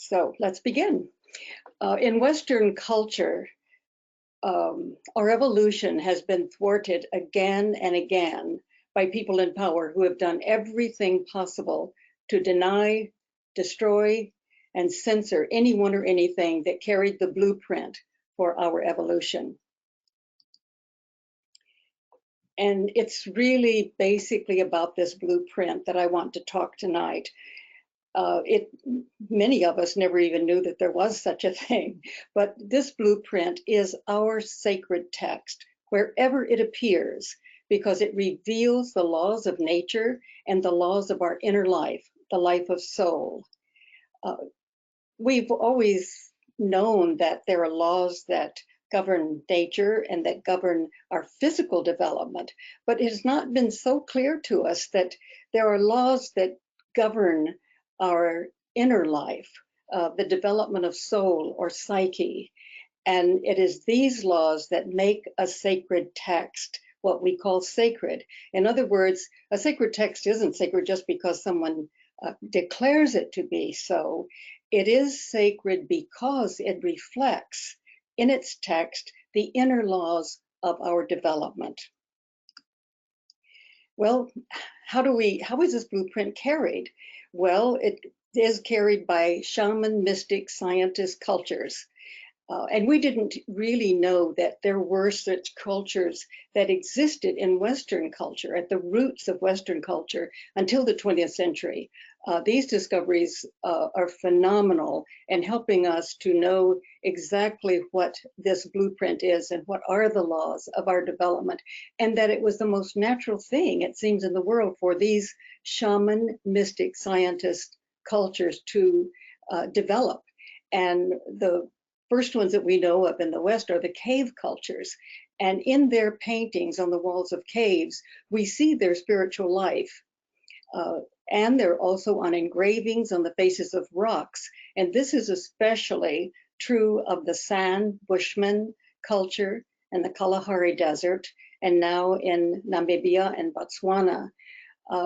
So let's begin. In Western culture, our evolution has been thwarted again and again by people in power who have done everything possible to deny, destroy, and censor anyone or anything that carried the blueprint for our evolution. And it's really basically about this blueprint that I want to talk tonight. Many of us never even knew that there was such a thing, but this blueprint is our sacred text wherever it appears, because it reveals the laws of nature and the laws of our inner life, the life of soul. We've always known that there are laws that govern nature and that govern our physical development, but it has not been so clear to us that there are laws that govern our inner life, the development of soul or psyche. And it is these laws that make a sacred text what we call sacred. In other words, a sacred text isn't sacred just because someone declares it to be so. It is sacred because it reflects in its text the inner laws of our development. Well, how is this blueprint carried? Well, it is carried by shaman, mystic, scientist cultures. And we didn't really know that there were such cultures that existed in Western culture, at the roots of Western culture, until the 20th century. These discoveries are phenomenal in helping us to know exactly what this blueprint is and what are the laws of our development, and that it was the most natural thing, it seems, in the world for these shaman, mystic, scientist cultures to develop. And the first ones that we know of in the West are the cave cultures. And in their paintings on the walls of caves, we see their spiritual life. And they're also on engravings on the faces of rocks. And this is especially true of the San Bushman culture and the Kalahari Desert, and now in Namibia and Botswana.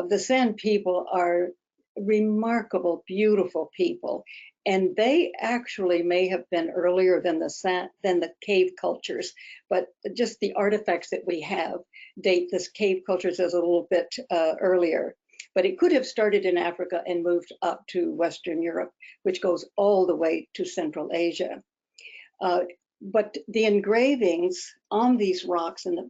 The San people are remarkable, beautiful people. And they actually may have been earlier than the cave cultures, but just the artifacts that we have date this cave cultures as a little bit earlier. But it could have started in Africa and moved up to Western Europe, which goes all the way to Central Asia. But the engravings on these rocks and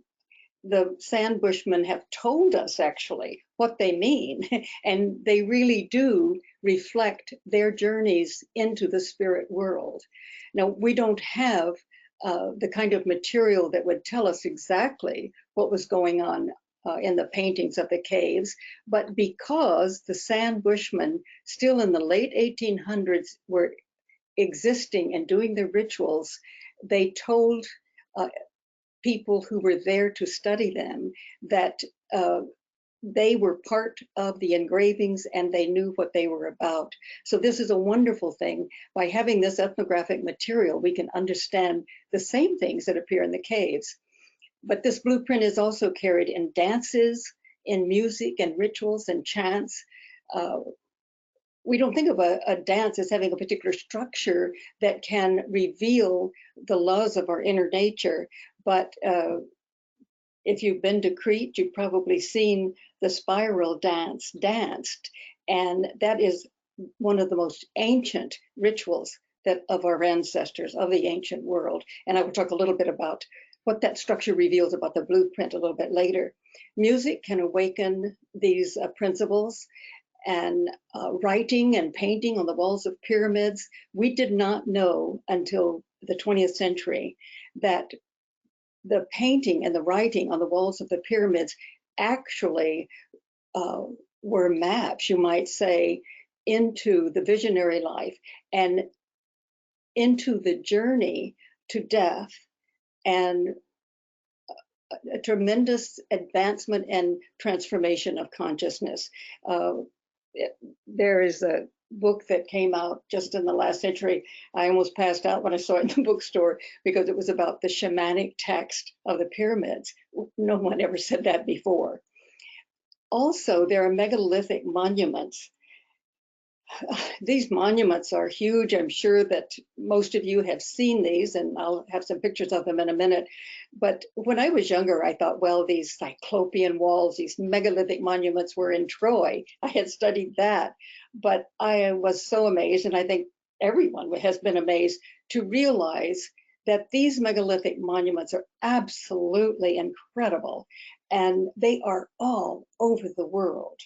the San Bushmen have told us actually what they mean, and they really do reflect their journeys into the spirit world. Now, we don't have the kind of material that would tell us exactly what was going on in the paintings of the caves, but because the San Bushmen still in the late 1800s were existing and doing their rituals, they told people who were there to study them that they were part of the engravings and they knew what they were about. So this is a wonderful thing. By having this ethnographic material, we can understand the same things that appear in the caves. But this blueprint is also carried in dances, in music and rituals and chants. We don't think of a dance as having a particular structure that can reveal the laws of our inner nature. But if you've been to Crete, you've probably seen the spiral dance danced. And that is one of the most ancient rituals of our ancestors, of the ancient world. And I will talk a little bit about what that structure reveals about the blueprint a little bit later. Music can awaken these principles. And writing and painting on the walls of pyramids, we did not know until the 20th century that the painting and the writing on the walls of the pyramids actually were maps, you might say, into the visionary life and into the journey to death, and a tremendous advancement and transformation of consciousness. There is a book that came out just in the last century. I almost passed out when I saw it in the bookstore because it was about the shamanic text of the pyramids. No one ever said that before. Also, there are megalithic monuments These monuments are huge. I'm sure that most of you have seen these, and I'll have some pictures of them in a minute. But when I was younger, I thought, well, these cyclopean walls, these megalithic monuments were in Troy. I had studied that. But I was so amazed, and I think everyone has been amazed to realize that these megalithic monuments are absolutely incredible, and they are all over the world.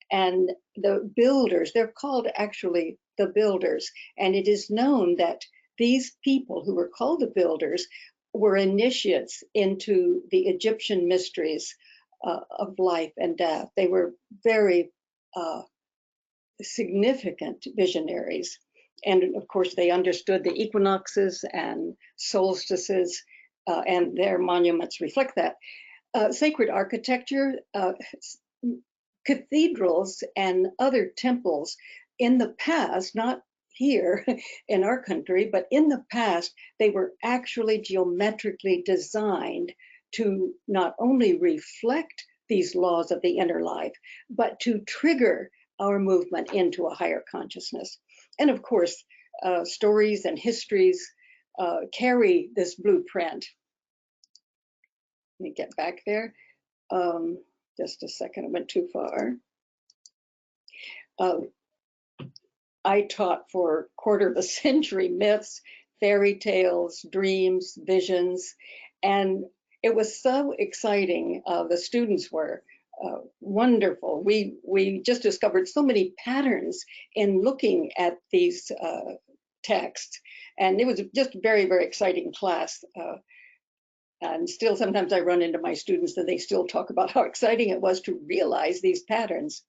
And the builders, they're called actually the builders, and it is known that these people who were called the builders were initiates into the Egyptian mysteries of life and death. They were very significant visionaries. And of course, they understood the equinoxes and solstices, and their monuments reflect that. Sacred architecture, cathedrals and other temples in the past, not here in our country, but in the past, they were actually geometrically designed to not only reflect these laws of the inner life, but to trigger our movement into a higher consciousness. And of course, stories and histories carry this blueprint. Let me get back there. Just a second, I went too far. I taught for a quarter of a century myths, fairy tales, dreams, visions, and it was so exciting. The students were wonderful. We just discovered so many patterns in looking at these texts, and it was just a very, very exciting class. And still, sometimes I run into my students and they still talk about how exciting it was to realize these patterns.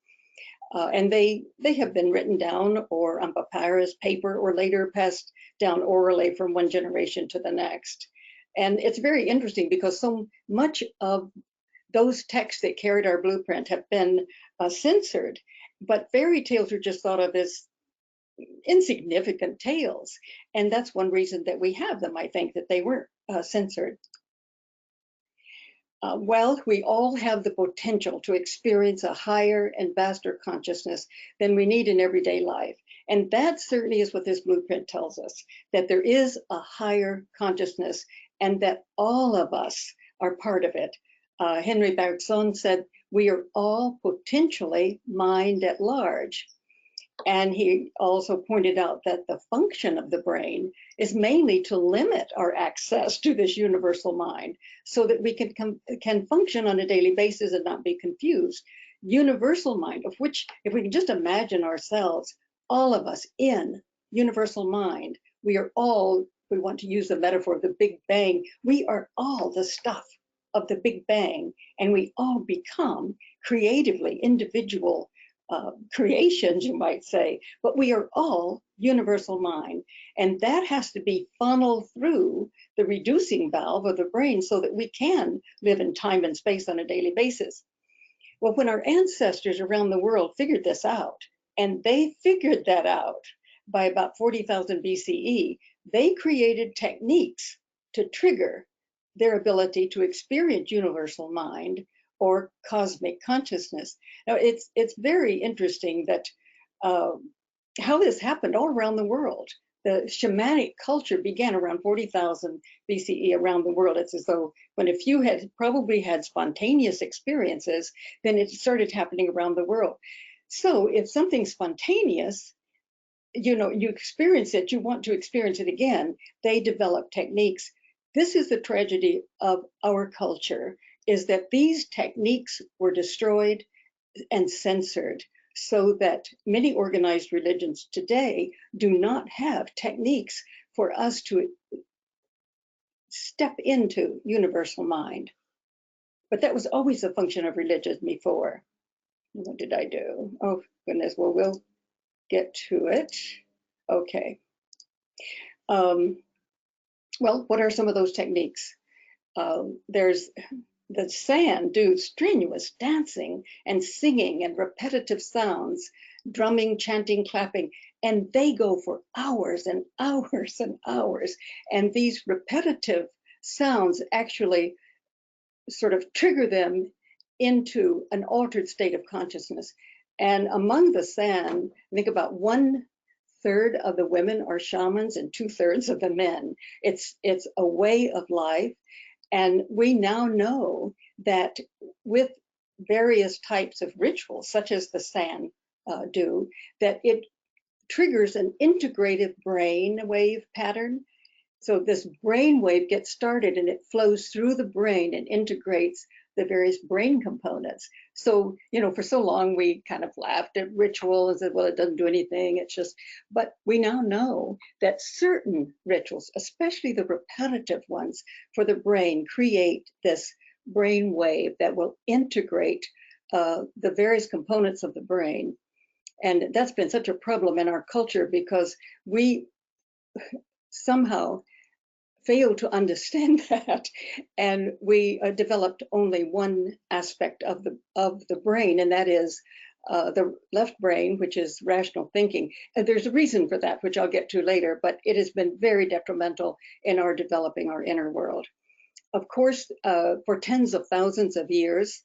And they have been written down or on papyrus, paper, or later passed down orally from one generation to the next. And it's very interesting because so much of those texts that carried our blueprint have been censored, but fairy tales are just thought of as insignificant tales. And that's one reason that we have them, I think, that they were censored. Well, we all have the potential to experience a higher and vaster consciousness than we need in everyday life. And that certainly is what this blueprint tells us, that there is a higher consciousness and that all of us are part of it. Henry Bergson said, we are all potentially mind at large. And he also pointed out that the function of the brain is mainly to limit our access to this universal mind so that we can function on a daily basis and not be confused. Universal mind, of which, if we can just imagine ourselves, all of us in universal mind, we are all, we want to use the metaphor of the Big Bang, we are all the stuff of the Big Bang, and we all become creatively individual creations, you might say, but we are all universal mind. And that has to be funneled through the reducing valve of the brain so that we can live in time and space on a daily basis. Well, when our ancestors around the world figured this out, and they figured that out by about 40,000 BCE, they created techniques to trigger their ability to experience universal mind or cosmic consciousness. Now, it's very interesting that how this happened all around the world. The shamanic culture began around 40,000 BCE around the world. It's as though when a few had probably had spontaneous experiences, then it started happening around the world. So if something's spontaneous, you know, you experience it, you want to experience it again, they develop techniques. This is the tragedy of our culture, is that these techniques were destroyed and censored so that many organized religions today do not have techniques for us to step into universal mind. But that was always a function of religion before. What did I do? Oh, goodness. Well, we'll get to it. Okay. Well, what are some of those techniques? There's the San do strenuous dancing and singing and repetitive sounds, drumming, chanting, clapping, and they go for hours and hours and hours. And these repetitive sounds actually sort of trigger them into an altered state of consciousness. And among the San, I think about 1/3 of the women are shamans and 2/3 of the men. It's a way of life. And we now know that with various types of rituals, such as the San do, that it triggers an integrative brain wave pattern. So this brain wave gets started and it flows through the brain and integrates the various brain components. So, for so long we kind of laughed at ritual and said, well, it doesn't do anything. It's just, but we now know that certain rituals, especially the repetitive ones for the brain, create this brain wave that will integrate the various components of the brain. And that's been such a problem in our culture because we somehow fail to understand that, and we developed only one aspect of the brain, and that is the left brain, which is rational thinking. And there's a reason for that, which I'll get to later, but it has been very detrimental in our developing our inner world. Of course, for tens of thousands of years,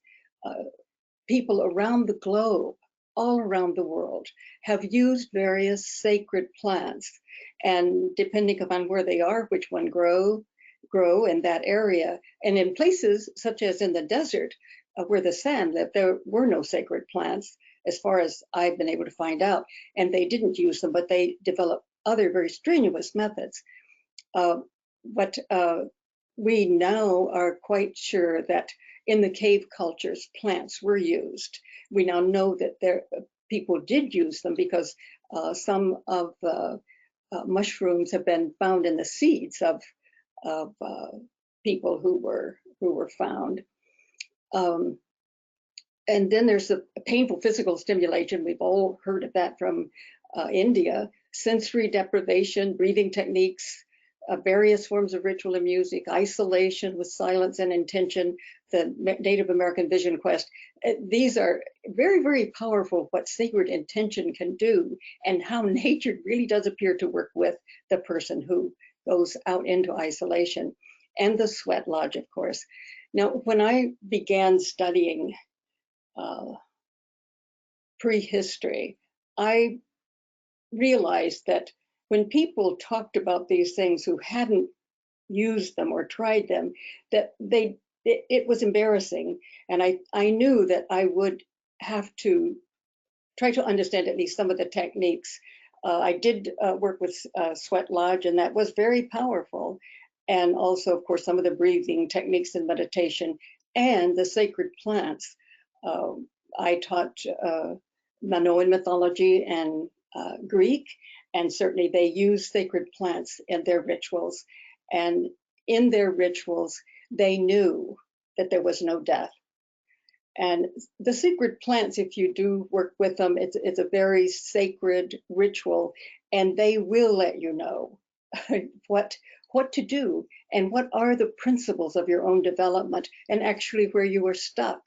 people around the globe, all around the world, have used various sacred plants. And depending upon where they are, which one grow in that area. And in places such as in the desert, where the San lived, there were no sacred plants, as far as I've been able to find out. And they didn't use them, but they developed other very strenuous methods. But we now are quite sure that in the cave cultures, plants were used. We now know that people did use them because some of the mushrooms have been found in the seeds of people who were found. And then there's a painful physical stimulation. We've all heard of that from India. Sensory deprivation, breathing techniques, various forms of ritual and music, isolation with silence and intention, the Native American vision quest. These are very, very powerful, what sacred intention can do, and how nature really does appear to work with the person who goes out into isolation. And the sweat lodge, of course. Now, when I began studying prehistory, I realized that when people talked about these things who hadn't used them or tried them, that it was embarrassing. And I knew that I would have to try to understand at least some of the techniques. I did work with Sweat Lodge, and that was very powerful. And also, of course, some of the breathing techniques and meditation and the sacred plants. I taught Minoan mythology and Greek, and certainly they use sacred plants in their rituals. And in their rituals, they knew that there was no death. And the sacred plants, if you do work with them, it's a very sacred ritual, and they will let you know what to do and what are the principles of your own development and actually where you are stuck.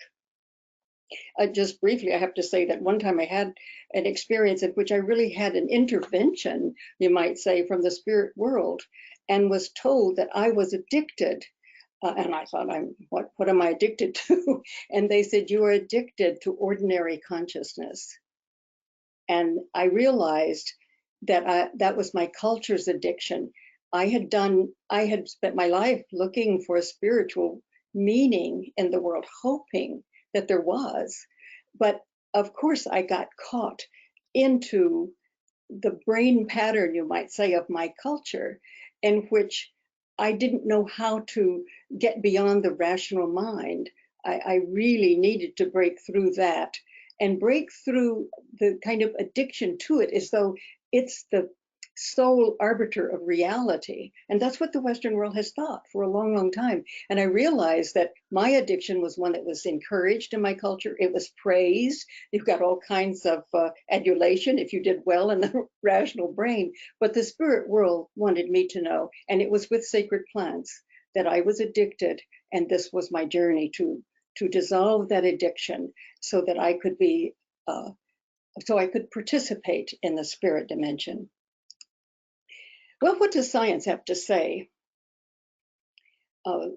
Just briefly, I have to say that one time I had an experience in which I really had an intervention, you might say, from the spirit world, and was told that I was addicted. And I thought, what am I addicted to? And they said, you are addicted to ordinary consciousness. And I realized that that was my culture's addiction. I had spent my life looking for a spiritual meaning in the world, hoping that there was. But of course, I got caught into the brain pattern, you might say, of my culture, in which I didn't know how to get beyond the rational mind. I really needed to break through that and break through the kind of addiction to it as though it's the sole arbiter of reality. And that's what the Western world has thought for a long, long time. And I realized that my addiction was one that was encouraged in my culture. It was praised. You've got all kinds of adulation if you did well in the rational brain. But the spirit world wanted me to know, and it was with sacred plants, that I was addicted. And this was my journey to dissolve that addiction so that I could be, so I could participate in the spirit dimension. Well, what does science have to say? Uh,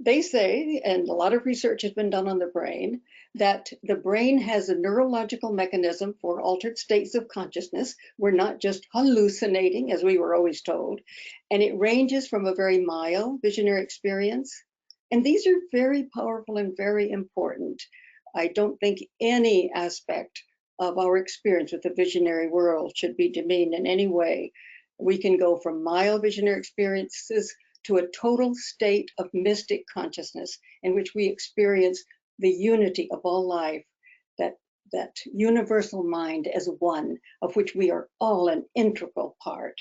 they say, and a lot of research has been done on the brain, that the brain has a neurological mechanism for altered states of consciousness. We're not just hallucinating, as we were always told, and it ranges from a very mild visionary experience. And these are very powerful and very important. I don't think any aspect of our experience with the visionary world should be demeaned in any way. We can go from mild visionary experiences to a total state of mystic consciousness in which we experience the unity of all life, that universal mind as one, of which we are all an integral part.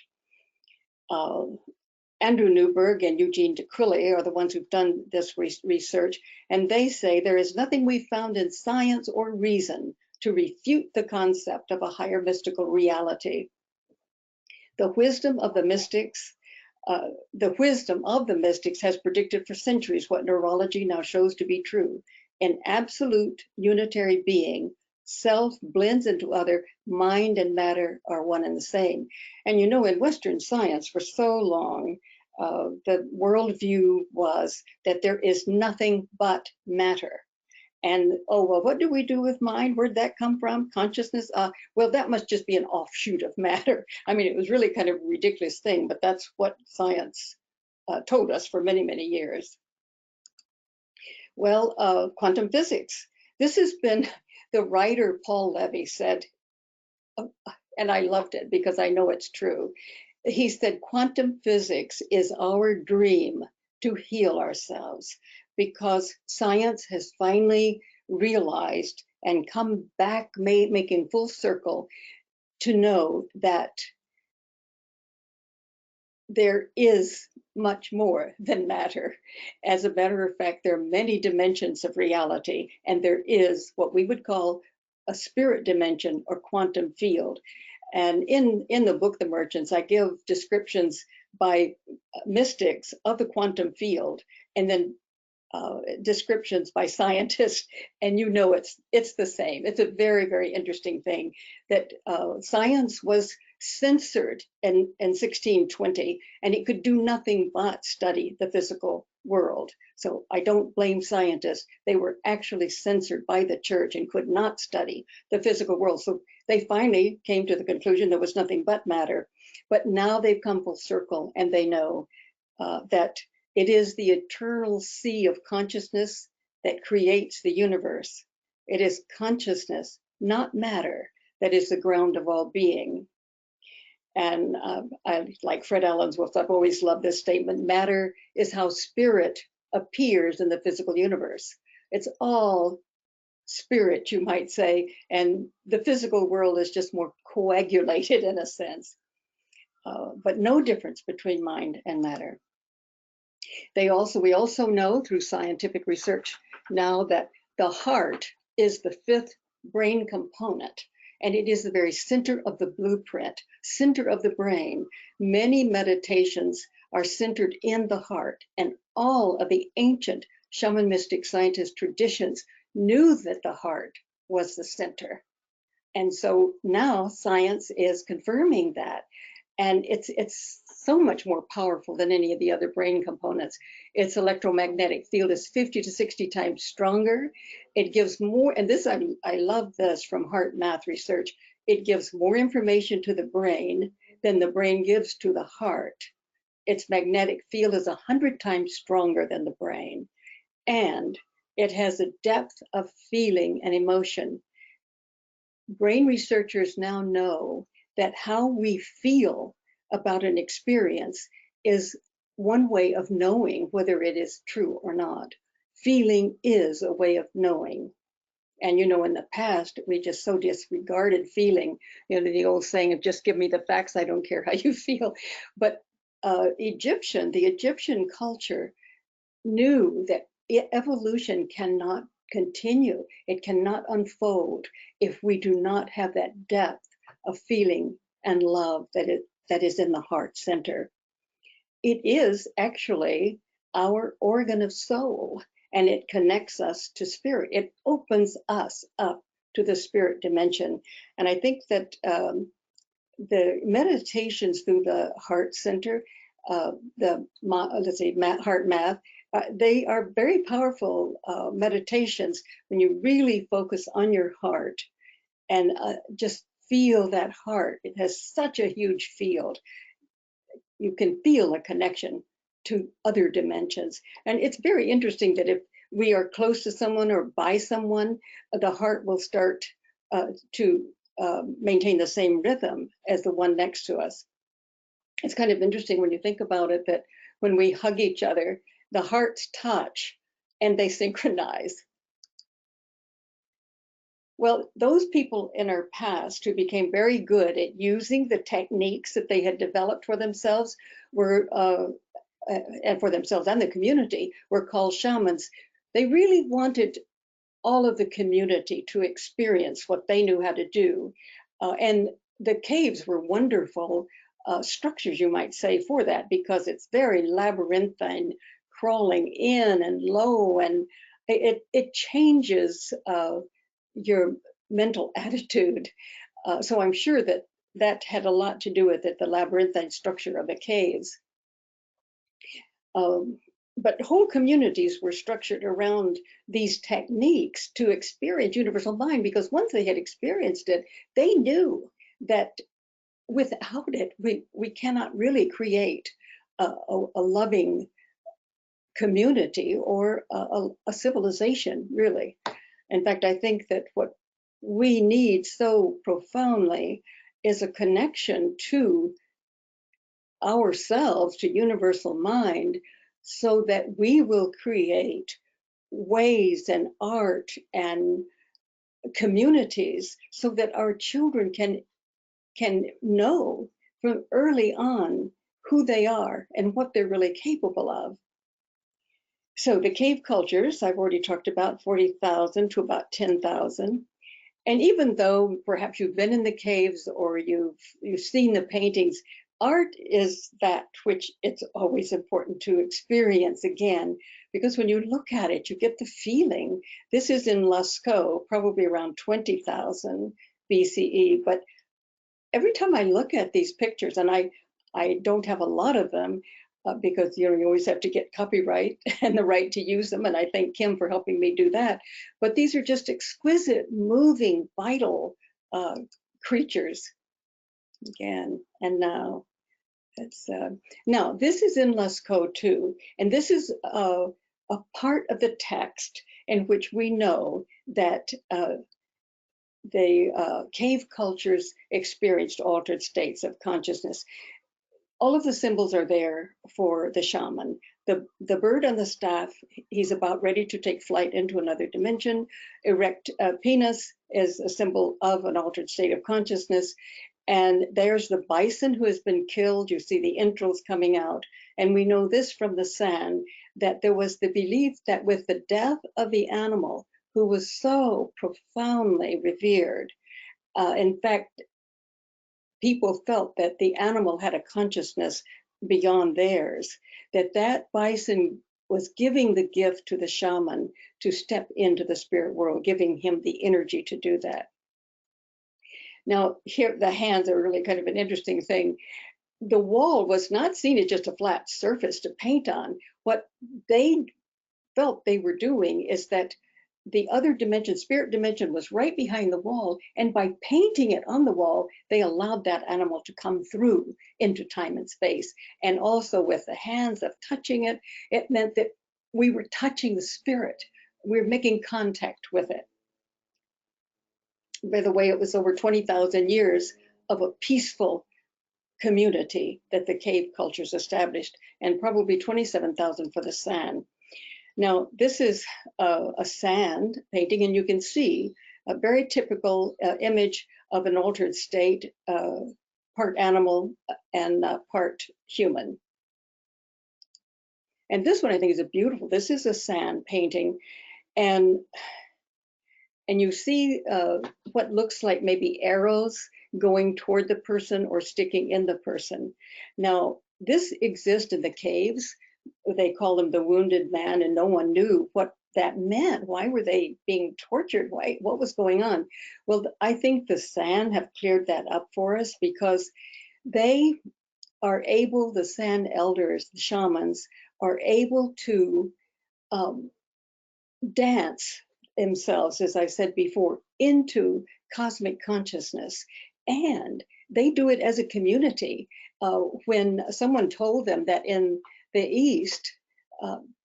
Andrew Newberg and Eugene de Crilly are the ones who've done this research, and they say there is nothing we've found in science or reason to refute the concept of a higher mystical reality. The wisdom of the mystics has predicted for centuries what neurology now shows to be true. In absolute unitary being, self blends into other, mind and matter are one and the same. And you know, in Western science for so long, the worldview was that there is nothing but matter. And, oh, well, what do we do with mind? Where'd that come from? Consciousness? Well, that must just be an offshoot of matter. I mean, it was really kind of a ridiculous thing, but that's what science told us for many, many years. Well, quantum physics. This has been, the writer Paul Levy said, and I loved it because I know it's true. He said, quantum physics is our dream to heal ourselves, because science has finally realized and come back, making full circle, to know that there is much more than matter. As a matter of fact, there are many dimensions of reality, and there is what we would call a spirit dimension or quantum field. And in the book, The Merchants, I give descriptions by mystics of the quantum field, and then descriptions by scientists, and you know it's the same. It's a very, very interesting thing that science was censored in 1620, and it could do nothing but study the physical world. So I don't blame scientists. They were actually censored by the church and could not study the physical world. So they finally came to the conclusion there was nothing but matter. But now they've come full circle, and they know that it is the eternal sea of consciousness that creates the universe. It is consciousness, not matter, that is the ground of all being. And I, like Fred Allensworth, I've always loved this statement: matter is how spirit appears in the physical universe. It's all spirit, you might say, and the physical world is just more coagulated in a sense, but no difference between mind and matter. We also know through scientific research now that the heart is the fifth brain component, and it is the very center of the blueprint, center of the brain. Many meditations are centered in the heart, and all of the ancient shaman mystic scientist traditions knew that the heart was the center. And so now science is confirming that. And it's so much more powerful than any of the other brain components. Its electromagnetic field is 50 to 60 times stronger. It gives more, and this I love this from heart math research, it gives more information to the brain than the brain gives to the heart. Its magnetic field is 100 times stronger than the brain, and it has a depth of feeling and emotion. Brain researchers now know that how we feel about an experience is one way of knowing whether it is true or not. Feeling is a way of knowing. And you know, in the past, we just so disregarded feeling. You know, the old saying of just give me the facts, I don't care how you feel. But the Egyptian culture knew that evolution cannot continue. It cannot unfold if we do not have that depth of feeling and love that is in the heart center. It is actually our organ of soul, and it connects us to spirit. It opens us up to the spirit dimension. And I think that the meditations through the heart center, heart math, They are very powerful meditations when you really focus on your heart and just feel that heart. It has such a huge field. You can feel a connection to other dimensions. And it's very interesting that if we are close to someone or by someone, the heart will start to maintain the same rhythm as the one next to us. It's kind of interesting when you think about it that when we hug each other, the hearts touch and they synchronize. Well, those people in our past who became very good at using the techniques that they had developed for themselves were, and for themselves and the community, were called shamans. They really wanted all of the community to experience what they knew how to do. And the caves were wonderful structures, you might say, for that, because it's very labyrinthine, crawling in and low, and it changes your mental attitude. So I'm sure that that had a lot to do with it, the labyrinthine structure of the caves. Um, but whole communities were structured around these techniques to experience universal mind, because once they had experienced it, they knew that without it, we cannot really create a loving community or a civilization, really. In fact, I think that what we need so profoundly is a connection to ourselves, to universal mind, so that we will create ways and art and communities so that our children can know from early on who they are and what they're really capable of. So the cave cultures, I've already talked about 40,000 to about 10,000. And even though perhaps you've been in the caves or you've seen the paintings, art is that which it's always important to experience again, because when you look at it, you get the feeling. This is in Lascaux, probably around 20,000 BCE. But every time I look at these pictures, and I don't have a lot of them, because you always have to get copyright and the right to use them, and I thank Kim for helping me do that. But these are just exquisite, moving, vital creatures. Again, and now now this is in Lascaux too, and this is a part of the text in which we know that the cave cultures experienced altered states of consciousness. All of the symbols are there for the shaman. The bird on the staff, he's about ready to take flight into another dimension. Erect penis is a symbol of an altered state of consciousness. And there's the bison who has been killed. You see the entrails coming out. And we know this from the sand, that there was the belief that with the death of the animal, who was so profoundly revered, in fact, people felt that the animal had a consciousness beyond theirs, that that bison was giving the gift to the shaman to step into the spirit world, giving him the energy to do that. Now, here, the hands are really kind of an interesting thing. The wall was not seen as just a flat surface to paint on. What they felt they were doing is that the other dimension, spirit dimension, was right behind the wall, and by painting it on the wall, they allowed that animal to come through into time and space. And also with the hands of touching it, it meant that we were touching the spirit. We were making contact with it. By the way, it was over 20,000 years of a peaceful community that the cave cultures established, and probably 27,000 for the sand. Now, this is a sand painting, and you can see a very typical image of an altered state, part animal and part human. And this one I think is a beautiful, this is a sand painting, and you see what looks like maybe arrows going toward the person or sticking in the person. Now, this exists in the caves. They call them the wounded man, and no one knew what that meant. Why were they being tortured? What was going on? Well, I think the San have cleared that up for us, because they are able, the San elders, the shamans, are able to um, dance themselves, as I said before, into cosmic consciousness. And they do it as a community. When someone told them that in the East,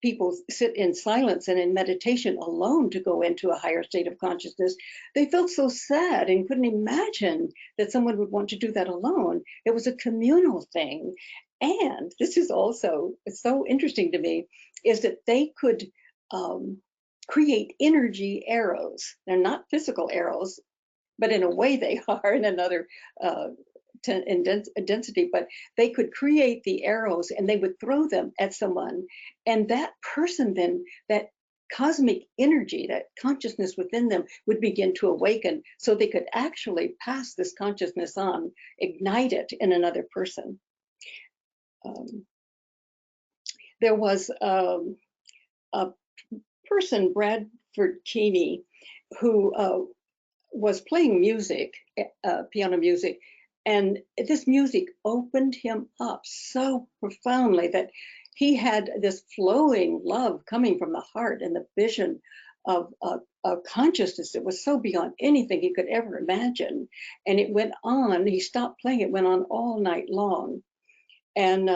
people sit in silence and in meditation alone to go into a higher state of consciousness, they felt so sad and couldn't imagine that someone would want to do that alone. It was a communal thing. And this is also so interesting to me, is that they could um, create energy arrows. They're not physical arrows, but in a way they are in another density, but they could create the arrows and they would throw them at someone. And that person then, that cosmic energy, that consciousness within them would begin to awaken, so they could actually pass this consciousness on, ignite it in another person. There was a person, Bradford Keeney, who was playing music, piano music, and this music opened him up so profoundly that he had this flowing love coming from the heart and the vision of a consciousness that was so beyond anything he could ever imagine. And it went on, he stopped playing, it went on all night long. And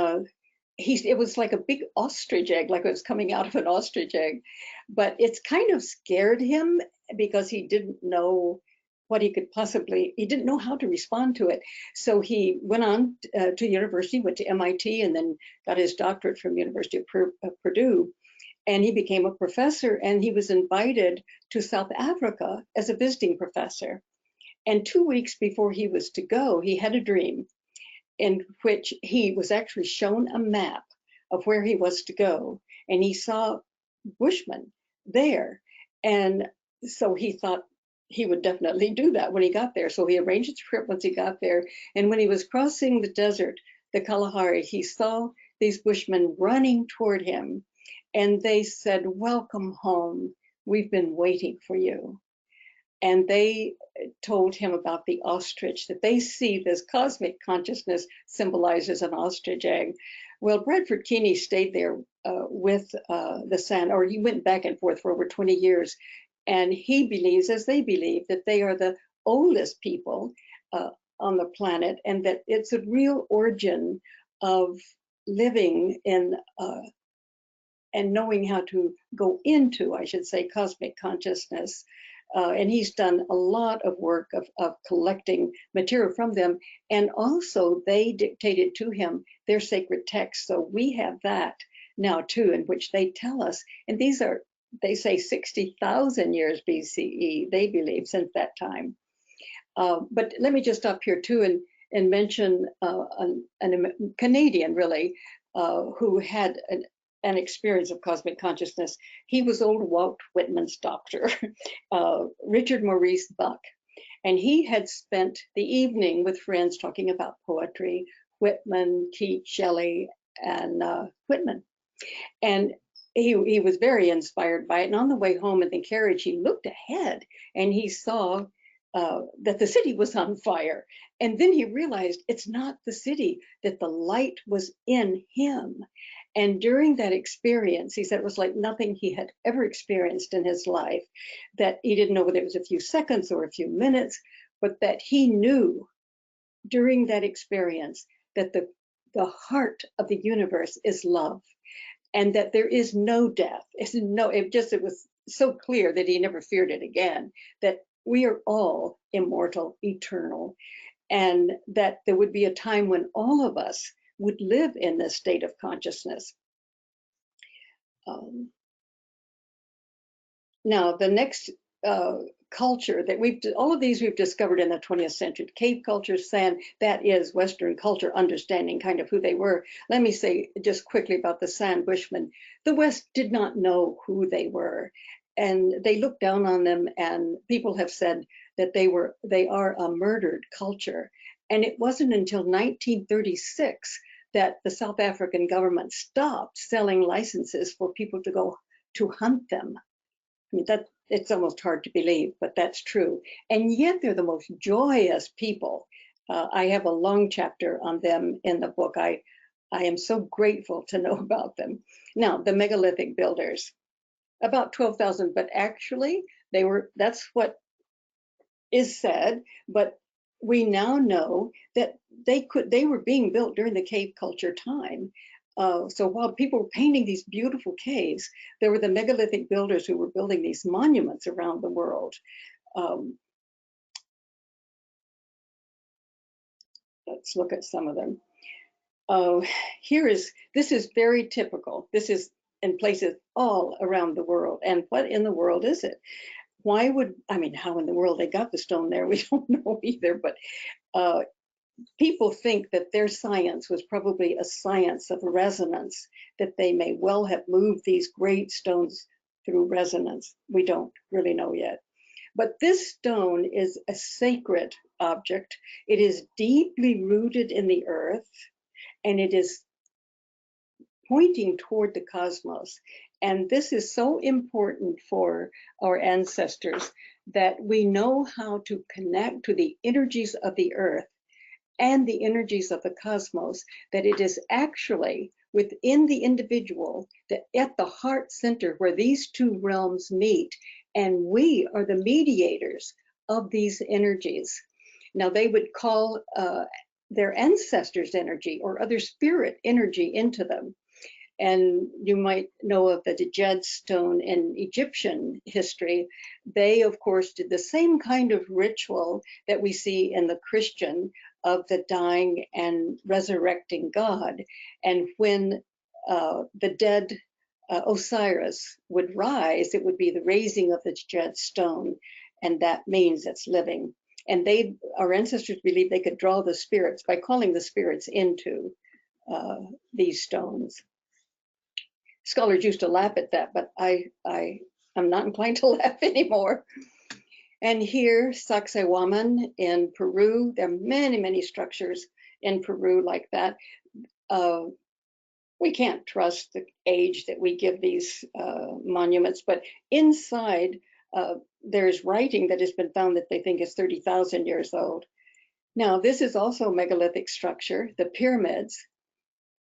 it was like a big ostrich egg, like it was coming out of an ostrich egg. But it's kind of scared him because he didn't know what he didn't know how to respond to it. So he went on to university, went to MIT, and then got his doctorate from University of Purdue. And he became a professor, and he was invited to South Africa as a visiting professor. And 2 weeks before he was to go, he had a dream in which he was actually shown a map of where he was to go, and he saw Bushmen there. And so he thought he would definitely do that when he got there. So he arranged his trip once he got there. And when he was crossing the desert, the Kalahari, he saw these Bushmen running toward him. And they said, "Welcome home. We've been waiting for you." And they told him about the ostrich, that they see this cosmic consciousness symbolizes an ostrich egg. Well, Bradford Keeney stayed there with the San, or he went back and forth for over 20 years. And he believes, as they believe, that they are the oldest people on the planet, and that it's a real origin of living in and knowing how to go into, I should say, cosmic consciousness. And he's done a lot of work of collecting material from them. And also they dictated to him their sacred texts. So we have that now too, in which they tell us, and these are, they say 60,000 years BCE, they believe, since that time. But let me just stop here too and mention a Canadian, really, who had an experience of cosmic consciousness. He was old Walt Whitman's doctor, Richard Maurice Buck. And he had spent the evening with friends talking about poetry, Whitman, Keats, Shelley, and Whitman. And he was very inspired by it. And on the way home in the carriage, he looked ahead and he saw that the city was on fire. And then he realized it's not the city, that the light was in him. And during that experience, he said it was like nothing he had ever experienced in his life, that he didn't know whether it was a few seconds or a few minutes, but that he knew during that experience that the heart of the universe is love, and that there is no death. It was so clear that he never feared it again, that we are all immortal, eternal, and that there would be a time when all of us would live in this state of consciousness. Now, the next culture that all of these we've discovered in the 20th century. Cave culture, San, that is Western culture, understanding kind of who they were. Let me say just quickly about the San Bushmen. The West did not know who they were, and they looked down on them, and people have said that they are a murdered culture. And it wasn't until 1936 that the South African government stopped selling licenses for people to go to hunt them. I mean, it's almost hard to believe, but that's true. And yet they're the most joyous people. I have a long chapter on them in the book. I I am so grateful to know about them. Now, the megalithic builders, about 12,000, but actually that's what is said, but we now know that they were being built during the cave culture time. So while people were painting these beautiful caves, there were the megalithic builders who were building these monuments around the world. Um, let's look at some of them. This is very typical. This is in places all around the world. And what in the world is it? I mean, how in the world they got the stone there, we don't know either, but people think that their science was probably a science of resonance, that they may well have moved these great stones through resonance. We don't really know yet. But this stone is a sacred object. It is deeply rooted in the earth, and it is pointing toward the cosmos. And this is so important for our ancestors that we know how to connect to the energies of the earth and the energies of the cosmos, that it is actually within the individual, that at the heart center where these two realms meet, and we are the mediators of these energies. Now, they would call their ancestors' energy or other spirit energy into them. And you might know of the Djed stone in Egyptian history. They, of course, did the same kind of ritual that we see in the Christian of the dying and resurrecting God. And when the dead Osiris would rise, it would be the raising of the Djed stone, and that means it's living. And our ancestors believed they could draw the spirits by calling the spirits into these stones. Scholars used to laugh at that, but I'm not inclined to laugh anymore. And here, Sacsayhuaman in Peru, there are many, many structures in Peru like that. We can't trust the age that we give these monuments, but inside there's writing that has been found that they think is 30,000 years old. Now, this is also a megalithic structure, the pyramids,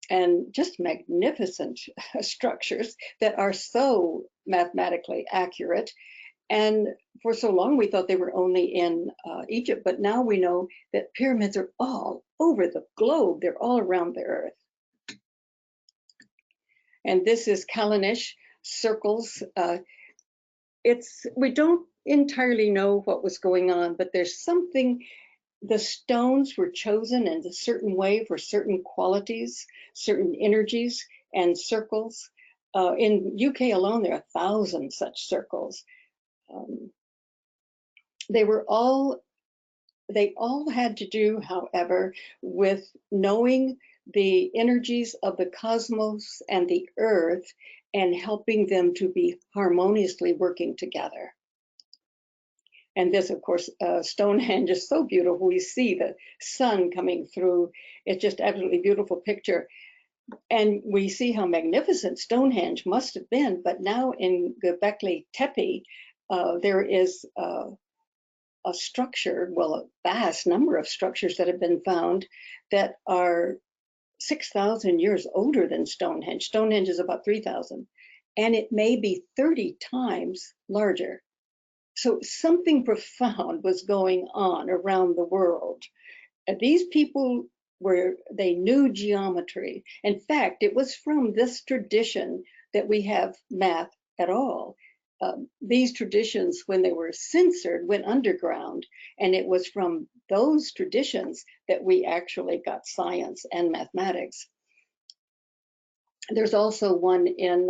and just magnificent structures that are so mathematically accurate. And for so long, we thought they were only in Egypt, but now we know that pyramids are all over the globe. They're all around the earth. And this is Kalanish circles. We don't entirely know what was going on, but there's something. The stones were chosen in a certain way for certain qualities, certain energies and circles. In UK alone, there are 1,000 such circles. They all had to do, however, with knowing the energies of the cosmos and the earth and helping them to be harmoniously working together. And this, of course, Stonehenge is so beautiful. We see the sun coming through. It's just absolutely beautiful picture. And we see how magnificent Stonehenge must have been. But now in Göbekli Tepe, there is a structure, well, a vast number of structures that have been found that are 6,000 years older than Stonehenge. Stonehenge is about 3,000. And it may be 30 times larger. So something profound was going on around the world. And these people they knew geometry. In fact, it was from this tradition that we have math at all. These traditions, when they were censored, went underground. And it was from those traditions that we actually got science and mathematics. There's also one in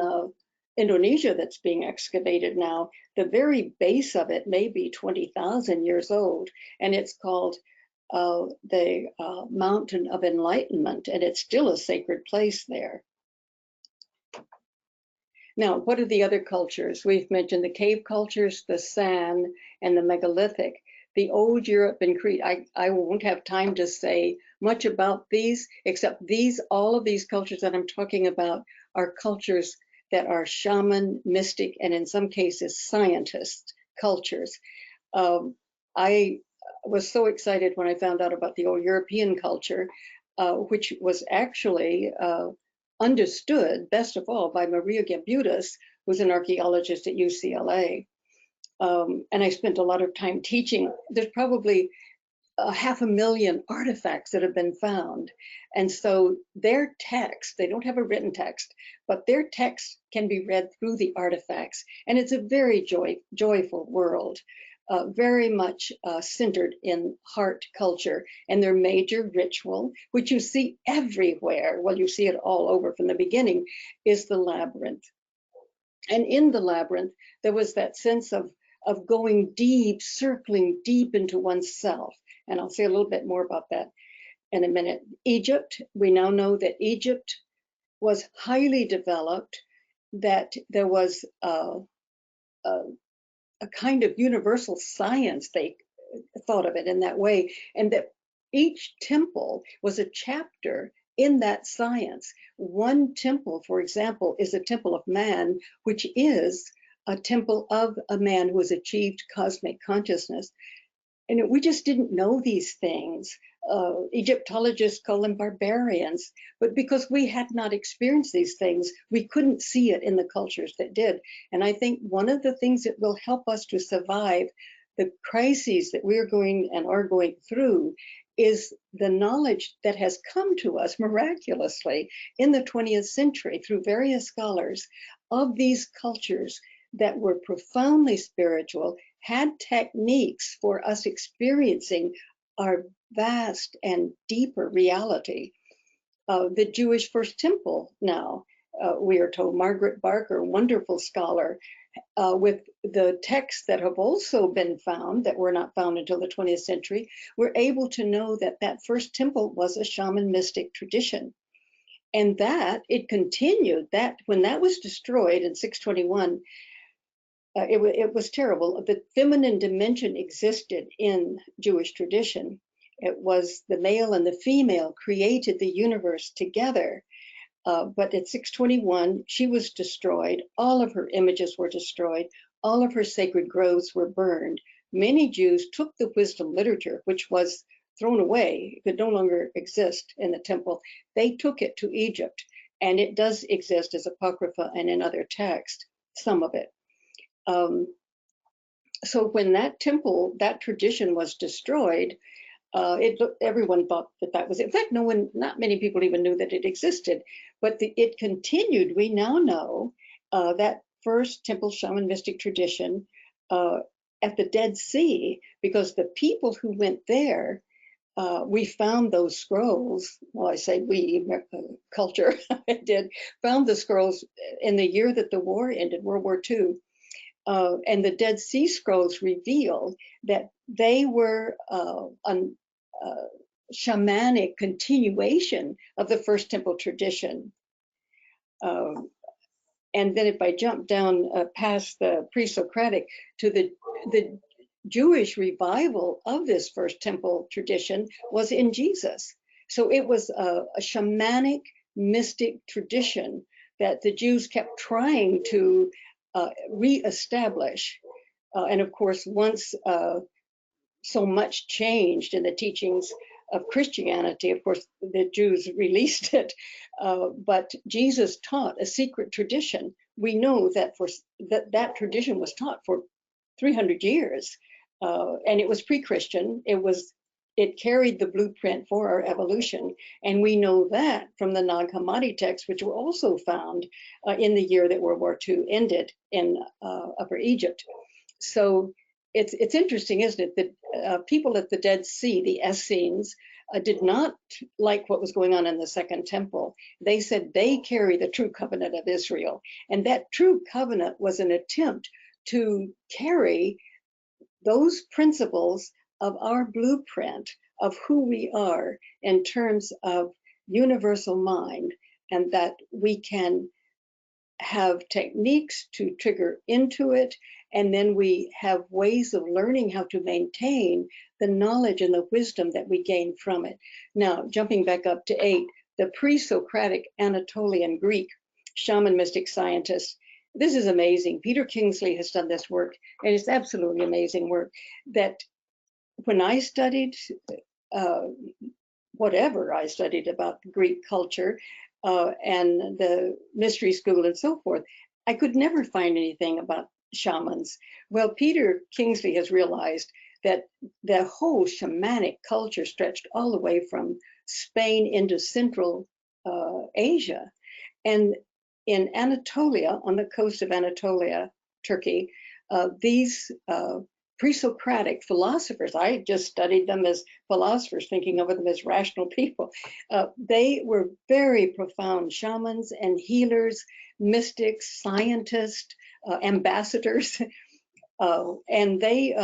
Indonesia that's being excavated now. The very base of it may be 20,000 years old, and it's called the Mountain of Enlightenment, and it's still a sacred place there. Now, what are the other cultures? We've mentioned the cave cultures, the San, and the megalithic. The old Europe and Crete, I won't have time to say much about these, except all of these cultures that I'm talking about are cultures that are shaman, mystic, and in some cases, scientist cultures. I was so excited when I found out about the old European culture. which was actually understood best of all by Maria Gimbutas, who's an archaeologist at UCLA. And I spent a lot of time teaching. There's probably 500,000 artifacts that have been found. And so their text, they don't have a written text, but their text can be read through the artifacts. And it's a very joyful world, very much centered in heart culture. And their major ritual, which you see everywhere, well, you see it all over from the beginning, is the labyrinth. And in the labyrinth, there was that sense of going deep, circling deep into oneself. And I'll say a little bit more about that in a minute. Egypt, we now know that Egypt was highly developed, that there was a kind of universal science, they thought of it in that way, and that each temple was a chapter in that science. One temple, for example, is a temple of man, which is a temple of a man who has achieved cosmic consciousness. And we just didn't know these things. Egyptologists call them barbarians, but because we had not experienced these things, we couldn't see it in the cultures that did. And I think one of the things that will help us to survive the crises that we are going through is the knowledge that has come to us miraculously in the 20th century through various scholars of these cultures that were profoundly spiritual, had techniques for us experiencing our vast and deeper reality. The Jewish First Temple now, we are told, Margaret Barker, wonderful scholar, with the texts that have also been found, that were not found until the 20th century, we're able to know that that first temple was a shaman mystic tradition. And that it continued, that when that was destroyed in 621, it was terrible. The feminine dimension existed in Jewish tradition. It was the male and the female created the universe together. But at 621, she was destroyed. All of her images were destroyed. All of her sacred groves were burned. Many Jews took the wisdom literature, which was thrown away, it could no longer exist in the temple. They took it to Egypt, and it does exist as Apocrypha and in other texts, some of it. So when that temple, that tradition was destroyed, everyone thought that that was it. In fact, not many people even knew that it existed, but it continued. We now know that first temple shaman mystic tradition at the Dead Sea, because the people who went there, we found those scrolls. Well, I say we, culture did, found the scrolls in the year that the war ended, World War II. And the Dead Sea Scrolls reveal that they were a shamanic continuation of the first temple tradition. And then if I jump down past the pre-Socratic to the Jewish revival of this first temple tradition was in Jesus. So it was a shamanic mystic tradition that the Jews kept trying to reestablish. And of course, once so much changed in the teachings of Christianity, of course, the Jews released it, but Jesus taught a secret tradition. We know that that tradition was taught for 300 years, and it was pre-Christian. It carried the blueprint for our evolution, and we know that from the Nag Hammadi texts, which were also found in the year that World War II ended in Upper Egypt. So it's interesting, isn't it, that people at the Dead Sea, the Essenes, did not like what was going on in the Second Temple. They said they carry the true covenant of Israel, and that true covenant was an attempt to carry those principles of our blueprint of who we are in terms of universal mind, and that we can have techniques to trigger into it, and then we have ways of learning how to maintain the knowledge and the wisdom that we gain from it. Now, jumping back up to 8, the pre-Socratic Anatolian Greek shaman mystic scientists. This is amazing. Peter Kingsley has done this work, and it's absolutely amazing work. That when I studied whatever I studied about Greek culture and the mystery school and so forth, I could never find anything about shamans. Well, Peter Kingsley has realized that the whole shamanic culture stretched all the way from Spain into Central Asia. And in Anatolia, on the coast of Anatolia, Turkey, these pre-Socratic philosophers, I just studied them as philosophers, thinking of them as rational people. They were very profound shamans and healers, mystics, scientists, ambassadors, and they,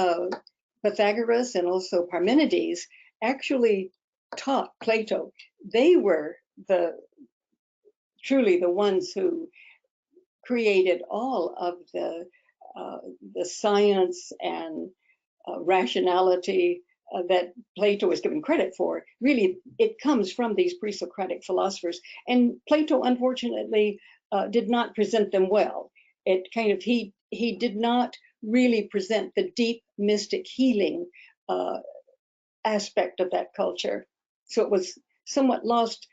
Pythagoras and also Parmenides, actually taught Plato. They were truly the ones who created all of the science and rationality that Plato is given credit for. Really, it comes from these pre-Socratic philosophers. And Plato, unfortunately, did not present them well. It kind of he did not really present the deep mystic healing aspect of that culture. So it was somewhat lost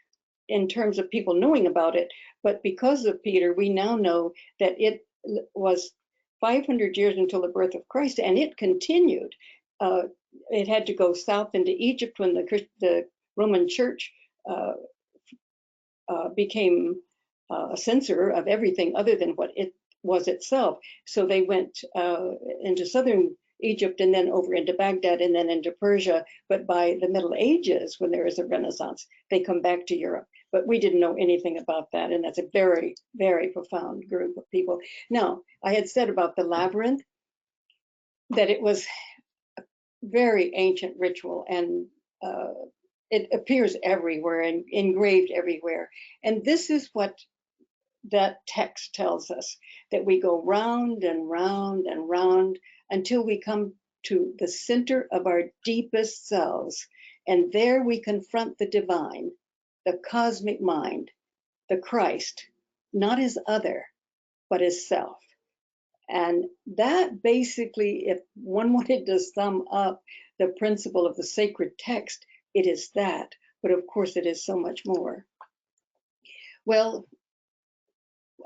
in terms of people knowing about it. But because of Peter, we now know that it was 500 years until the birth of Christ, and it continued. It had to go south into Egypt when the Roman Church became a censor of everything other than what it was itself. So they went into southern Egypt and then over into Baghdad and then into Persia. But by the Middle Ages, when there is a Renaissance, they come back to Europe. But we didn't know anything about that. And that's a very, very profound group of people. Now, I had said about the labyrinth that it was a very ancient ritual, and it appears everywhere and engraved everywhere. And this is what that text tells us, that we go round and round and round until we come to the center of our deepest selves. And there we confront the divine, the cosmic mind, the Christ, not as other, but as self. And that basically, if one wanted to sum up the principle of the sacred text, it is that. But of course, it is so much more. Well,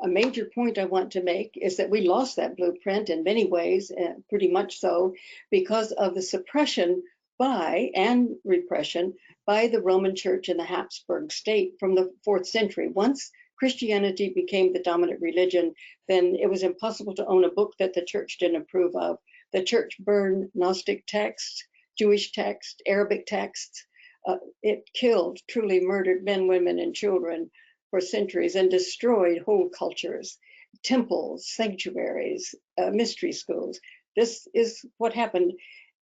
a major point I want to make is that we lost that blueprint in many ways, pretty much so, because of the suppression by and repression by the Roman Church and the Habsburg state from the 4th century. Once Christianity became the dominant religion, then it was impossible to own a book that the church didn't approve of. The church burned Gnostic texts, Jewish texts, Arabic texts. It killed, truly murdered men, women, and children for centuries and destroyed whole cultures, temples, sanctuaries, mystery schools. This is what happened.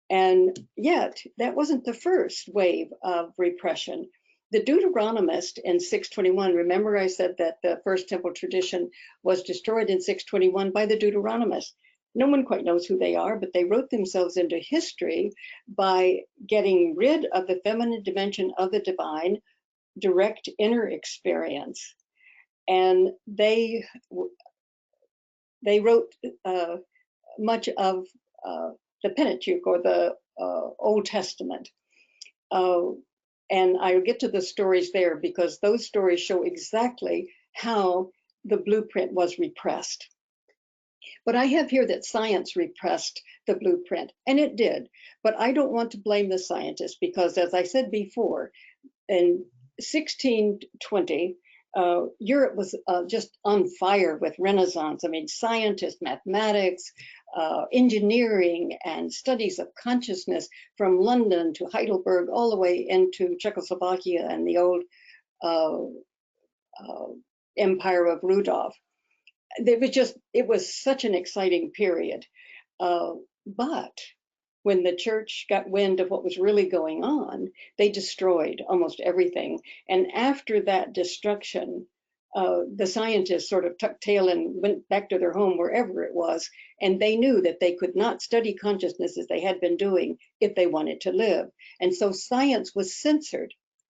And yet, that wasn't the first wave of repression. The Deuteronomist in 621, remember I said that the first temple tradition was destroyed in 621 by the Deuteronomists. No one quite knows who they are, but they wrote themselves into history by getting rid of the feminine dimension of the divine, direct inner experience. And they wrote much of the Pentateuch, or the Old Testament. And I'll get to the stories there, because those stories show exactly how the blueprint was repressed. But I have here that science repressed the blueprint, and it did. But I don't want to blame the scientists, because as I said before, in 1620, Europe was just on fire with Renaissance. I mean, scientists, mathematics, engineering, and studies of consciousness from London to Heidelberg, all the way into Czechoslovakia and the old empire of Rudolf. It was such an exciting period. But when the church got wind of what was really going on, they destroyed almost everything. And after that destruction, the scientists sort of tucked tail and went back to their home, wherever it was. And they knew that they could not study consciousness as they had been doing if they wanted to live. And so science was censored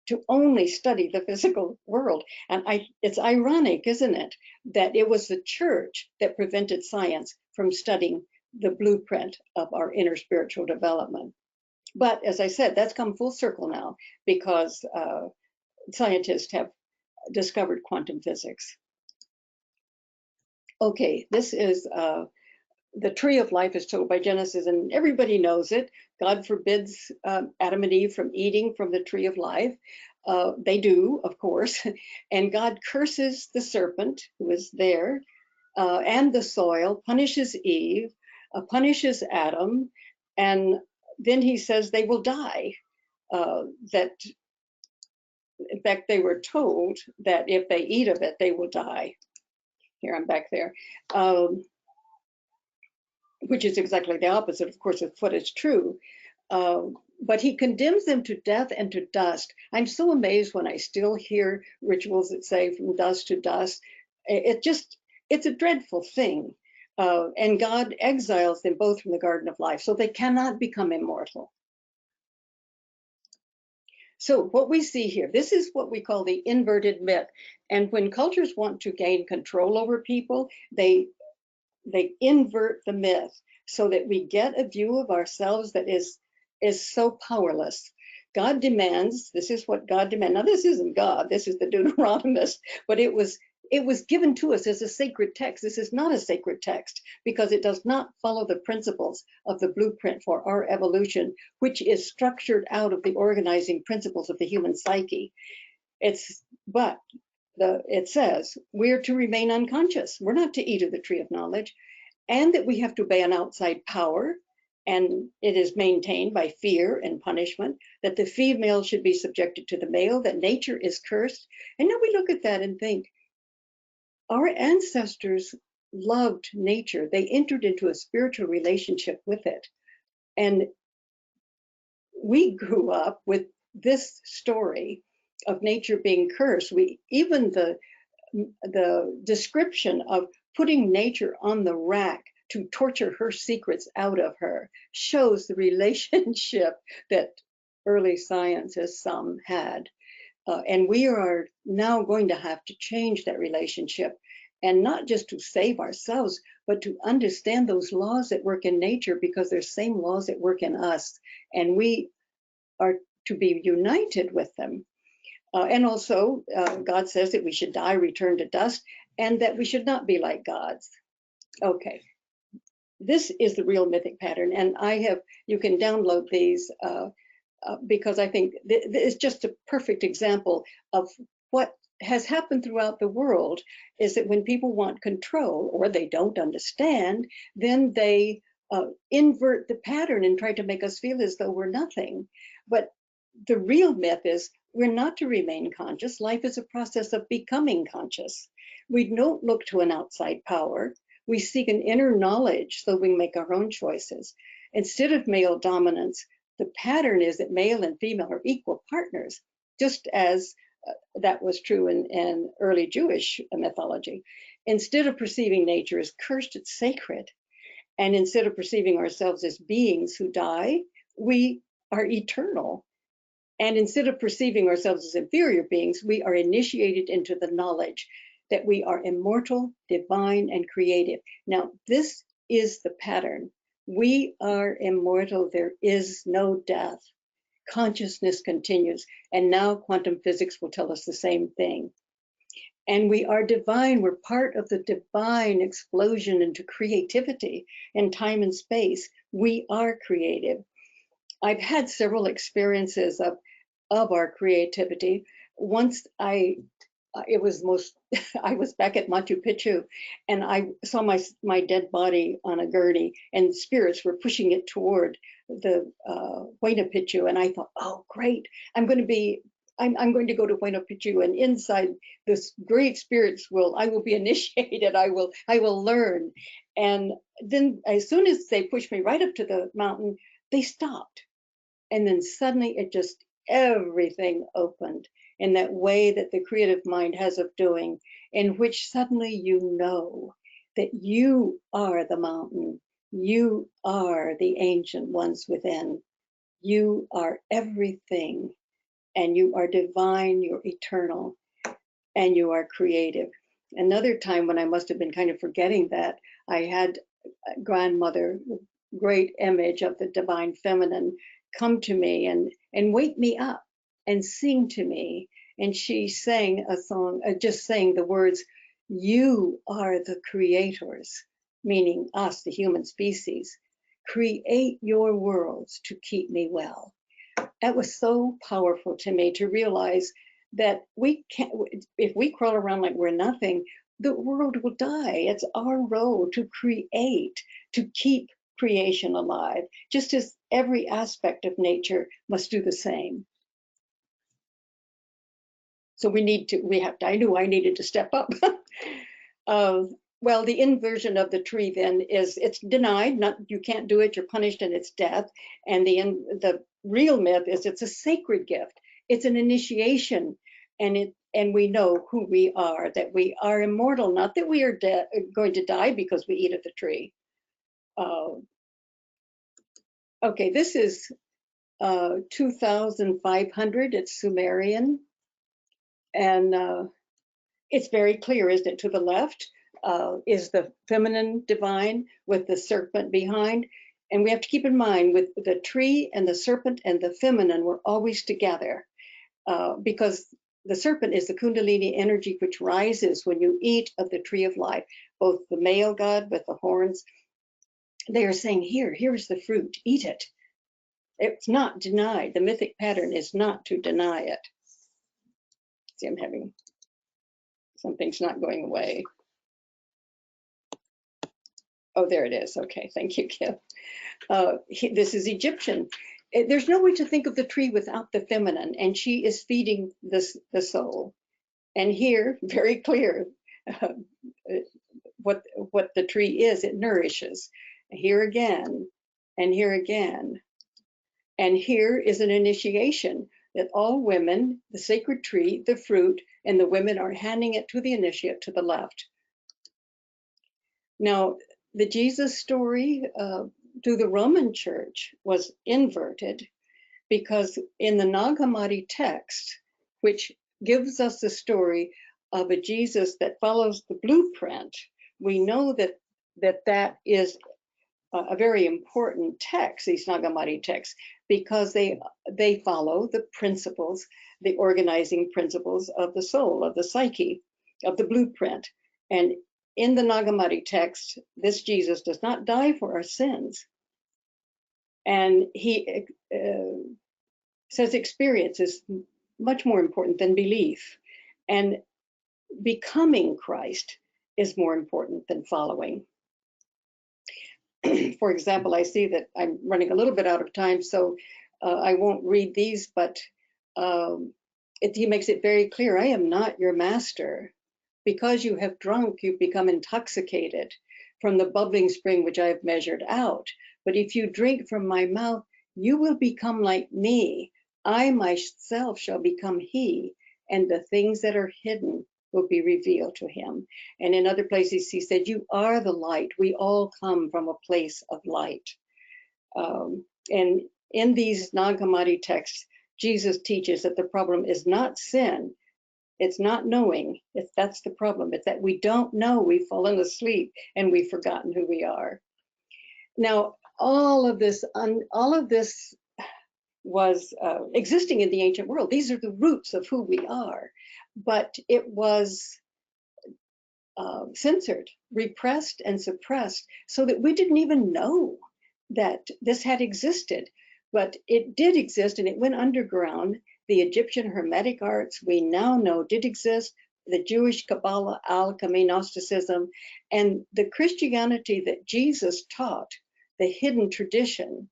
to only study the physical world. And it's ironic, isn't it, that it was the church that prevented science from studying the blueprint of our inner spiritual development. But as I said, that's come full circle now because scientists have discovered quantum physics. Okay, this is the tree of life is told by Genesis, and everybody knows it. God forbids Adam and Eve from eating from the tree of life. They do, of course, and God curses the serpent who is there and the soil, punishes Eve, punishes Adam, and then he says they will die. That, in fact, they were told that if they eat of it, they will die. Here, I'm back there. Which is exactly the opposite, of course, of what is true. But he condemns them to death and to dust. I'm so amazed when I still hear rituals that say from dust to dust. It's a dreadful thing. And God exiles them both from the garden of life, so they cannot become immortal. So what we see here, this is what we call the inverted myth. And when cultures want to gain control over people, they invert the myth so that we get a view of ourselves that is so powerless. God demands, this is what God demands. Now, this isn't God, this is the Deuteronomist, but it was given to us as a sacred text. This is not a sacred text because it does not follow the principles of the blueprint for our evolution, which is structured out of the organizing principles of the human psyche. But it says we're to remain unconscious. We're not to eat of the tree of knowledge, and that we have to obey an outside power, and it is maintained by fear and punishment, that the female should be subjected to the male, that nature is cursed. And now we look at that and think, our ancestors loved nature. They entered into a spiritual relationship with it. And we grew up with this story of nature being cursed. Even the description of putting nature on the rack to torture her secrets out of her shows the relationship that early science, as some had. And we are now going to have to change that relationship, and not just to save ourselves, but to understand those laws that work in nature, because there's same laws that work in us, and we are to be united with them. And also, God says that we should die, return to dust, and that we should not be like gods. Okay, this is the real mythic pattern, and you can download these because I think it's just a perfect example of what has happened throughout the world, is that when people want control or they don't understand, then they invert the pattern and try to make us feel as though we're nothing. But the real myth is we're not to remain conscious. Life is a process of becoming conscious. We don't look to an outside power. We seek an inner knowledge so we make our own choices. Instead of male dominance, the pattern is that male and female are equal partners, just as that was true in early Jewish mythology. Instead of perceiving nature as cursed, it's sacred. And instead of perceiving ourselves as beings who die, we are eternal. And instead of perceiving ourselves as inferior beings, we are initiated into the knowledge that we are immortal, divine, and creative. Now, this is the pattern. We are immortal. There is no death. Consciousness continues. And now quantum physics will tell us the same thing. And we are divine. We're part of the divine explosion into creativity in time and space. We are creative. I've had several experiences of our creativity. Once I was back at Machu Picchu, and I saw my dead body on a gurney, and spirits were pushing it toward the Huayna Picchu, and I thought, oh great, I'm going to go to Huayna Picchu, and inside this great spirits I will be initiated. I will learn. And then as soon as they pushed me right up to the mountain, they stopped. And then suddenly everything opened in that way that the creative mind has of doing, in which suddenly you know that you are the mountain, you are the ancient ones within, you are everything, and you are divine, you're eternal, and you are creative. Another time when I must have been kind of forgetting that, I had a grandmother, great image of the divine feminine, come to me and wake me up and sing to me. And she sang a song, just saying the words, "You are the creators," meaning us, the human species. "Create your worlds to keep me well." That was so powerful to me to realize that we can't, if we crawl around like we're nothing, the world will die. It's our role to create, to keep creation alive, just as every aspect of nature must do the same. So I knew I needed to step up. Well, the inversion of the tree then is it's denied, not you can't do it, you're punished, and it's death. And the real myth is it's a sacred gift. It's an initiation, and we know who we are, that we are immortal, not that we are going to die because we eat of the tree. Okay, this is 2500. It's Sumerian, and it's very clear, isn't it? To the left is the feminine divine with the serpent behind. And we have to keep in mind with the tree and the serpent and the feminine, we're always together because the serpent is the Kundalini energy which rises when you eat of the tree of life. Both the male god with the horns, they are saying, here's the fruit, eat it. It's not denied. The mythic pattern is not to deny it. See, I'm having something's not going away. Oh, there it is. Okay, thank you, Kim. This is Egyptian. There's no way to think of the tree without the feminine, and she is feeding the soul. And here, very clear, what the tree is. It nourishes. Here again, and here again. And here is an initiation that all women, the sacred tree, the fruit, and the women are handing it to the initiate to the left. Now, the Jesus story to the Roman Church was inverted because in the Nag Hammadi text, which gives us the story of a Jesus that follows the blueprint, we know that is a very important text, these Nag Hammadi texts, because they follow the principles, the organizing principles of the soul, of the psyche, of the blueprint. And in the Nag Hammadi text, this Jesus does not die for our sins. And he says experience is much more important than belief. And becoming Christ is more important than following. For example, I see that I'm running a little bit out of time, so I won't read these, but he makes it very clear, I am not your master. Because you have drunk, you've become intoxicated from the bubbling spring which I have measured out. But if you drink from my mouth, you will become like me. I myself shall become he, and the things that are hidden will be revealed to him. And in other places, he said, you are the light. We all come from a place of light. And in these Nag Hammadi texts, Jesus teaches that the problem is not sin. It's not knowing. That's the problem. It's that we don't know. We've fallen asleep and we've forgotten who we are. Now, all of this was existing in the ancient world. These are the roots of who we are, but it was censored, repressed, and suppressed so that we didn't even know that this had existed. But it did exist, and it went underground. The Egyptian Hermetic arts we now know did exist, the Jewish Kabbalah, alchemy, Gnosticism, and the Christianity that Jesus taught, the hidden tradition,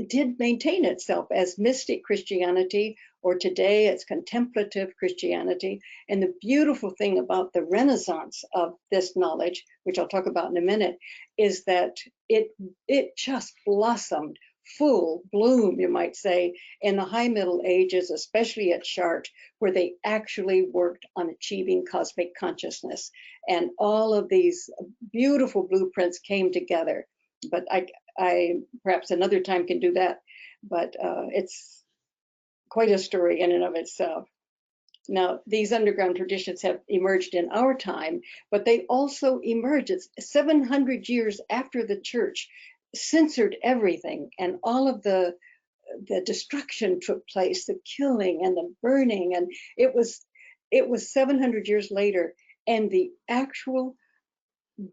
did maintain itself as mystic Christianity, or today it's contemplative Christianity. And the beautiful thing about the renaissance of this knowledge, which I'll talk about in a minute, is that it just blossomed full bloom, you might say, in the High Middle Ages, especially at Chartres, where they actually worked on achieving cosmic consciousness. And all of these beautiful blueprints came together. But I perhaps another time can do that. But it's quite a story in and of itself. Now, these underground traditions have emerged in our time, but they also emerged 700 years after the church censored everything, and all of the destruction took place, the killing and the burning, and it was 700 years later, and the actual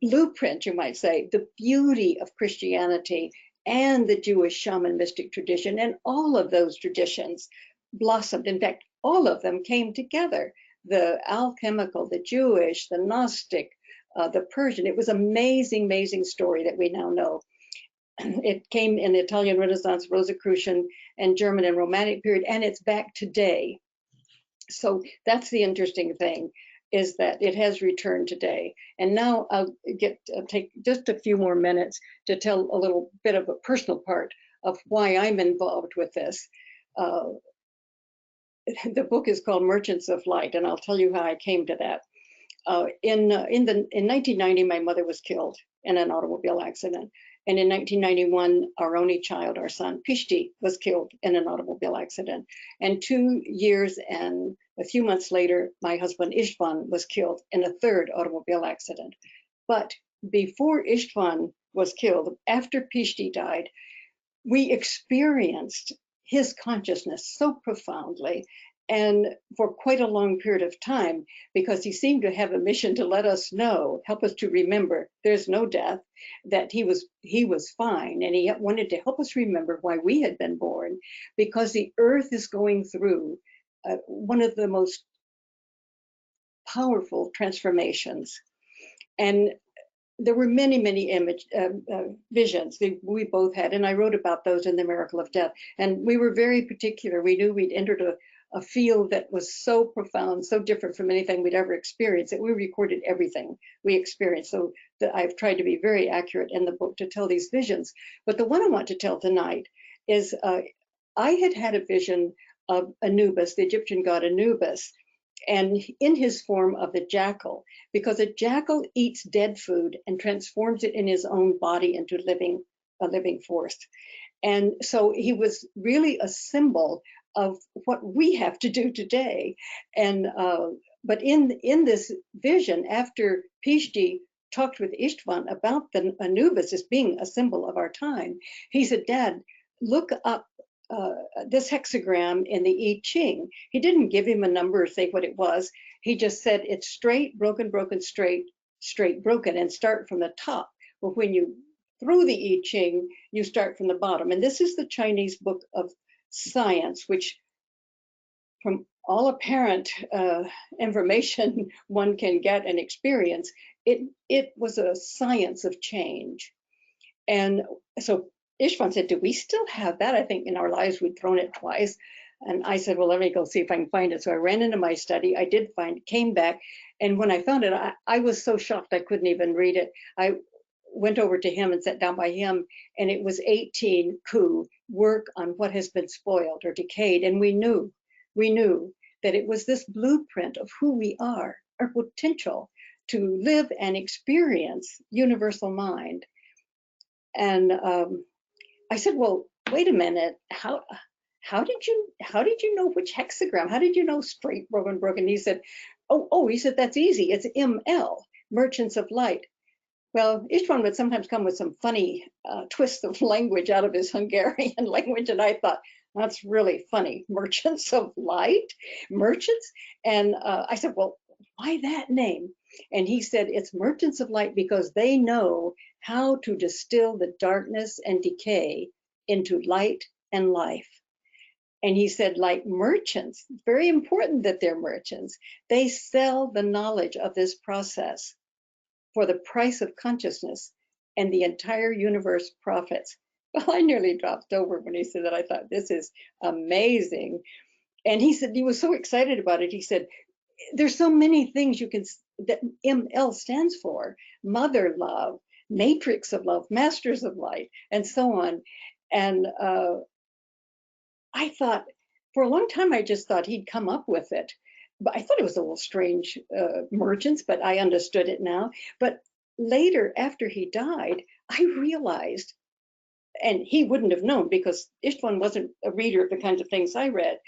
blueprint, you might say, the beauty of Christianity and the Jewish shaman mystic tradition, and all of those traditions blossomed. In fact, all of them came together. The alchemical, the Jewish, the Gnostic, the Persian. It was an amazing, amazing story that we now know. It came in the Italian Renaissance, Rosicrucian, and German and Romantic period, and it's back today. So that's the interesting thing, is that it has returned today. And now I'll take just a few more minutes to tell a little bit of a personal part of why I'm involved with this. The book is called Merchants of Light, and I'll tell you how I came to that. In 1990, my mother was killed in an automobile accident. And in 1991, our only child, our son, Pishti, was killed in an automobile accident. And 2 years and a few months later, my husband Istvan was killed in a third automobile accident. But before Istvan was killed, after Pishti died, we experienced his consciousness so profoundly and for quite a long period of time, because he seemed to have a mission to let us know, help us to remember there's no death, that he was fine, and he wanted to help us remember why we had been born, because the earth is going through one of the most powerful transformations. And there were many, many visions that we both had, and I wrote about those in The Miracle of Death. And we were very particular. We knew we'd entered a field that was so profound, so different from anything we'd ever experienced, that we recorded everything we experienced. So that I've tried to be very accurate in the book to tell these visions. But the one I want to tell tonight is I had a vision of Anubis, the Egyptian god Anubis, and in his form of the jackal, because a jackal eats dead food and transforms it in his own body into a living force. And so he was really a symbol of what we have to do today. And but in this vision, after Pishti talked with Istvan about the Anubis as being a symbol of our time, he said, "Dad, look up this hexagram in the I Ching." He didn't give him a number or say what it was. He just said it's straight, broken, broken, straight, straight, broken, and start from the top. Well, when you through the I Ching, you start from the bottom. And this is the Chinese book of science, which from all apparent information one can get and experience, it was a science of change. And so Ishvan said, "Do we still have that? I think in our lives we'd thrown it twice." And I said, "Well, let me go see if I can find it." So I ran into my study. I did find it, came back. And when I found it, I was so shocked I couldn't even read it. I went over to him and sat down by him, and it was 18 Ku, work on what has been spoiled or decayed. And we knew that it was this blueprint of who we are, our potential to live and experience universal mind. And I said, "Well, wait a minute. How did you know which hexagram? How did you know straight, broken, broken?" He said, "Oh," he said, "that's easy. It's ML, Merchants of Light." Well, Istvan would sometimes come with some funny twists of language out of his Hungarian language, and I thought, that's really funny. Merchants of Light, merchants. And I said, "Well, why that name?" And he said, "It's Merchants of Light because they know how to distill the darkness and decay into light and life." And he said, like merchants, very important that they're merchants. They sell the knowledge of this process for the price of consciousness, and the entire universe profits. Well, I nearly dropped over when he said that. I thought, this is amazing. And he said, he was so excited about it. He said, "There's so many things that ML stands for: mother love, matrix of love, masters of light, and so on." And I thought, for a long time, I just thought he'd come up with it. But I thought it was a little strange, merchants, but I understood it now. But later, after he died, I realized, and he wouldn't have known because Istvan wasn't a reader of the kinds of things I read.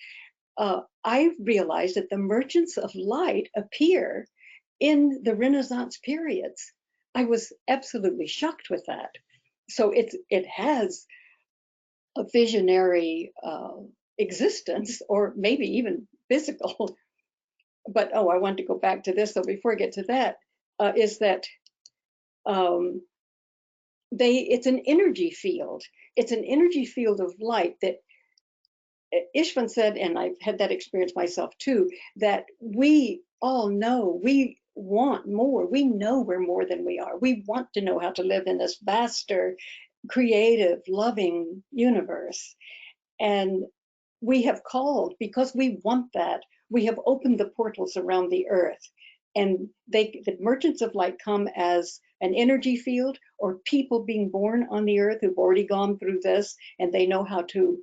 I realized that the merchants of light appear in the Renaissance periods. I was absolutely shocked with that. So it has a visionary existence, or maybe even physical. But oh, I want to go back to this. So before I get to that, is that um, it's an energy field. It's an energy field of light that Ishvan said, and I've had that experience myself too, that we all know we want more. We know we're more than we are. We want to know how to live in this vaster, creative, loving universe. And we have called because we want that. We have opened the portals around the earth. And the merchants of light come as an energy field, or people being born on the earth who've already gone through this and they know how to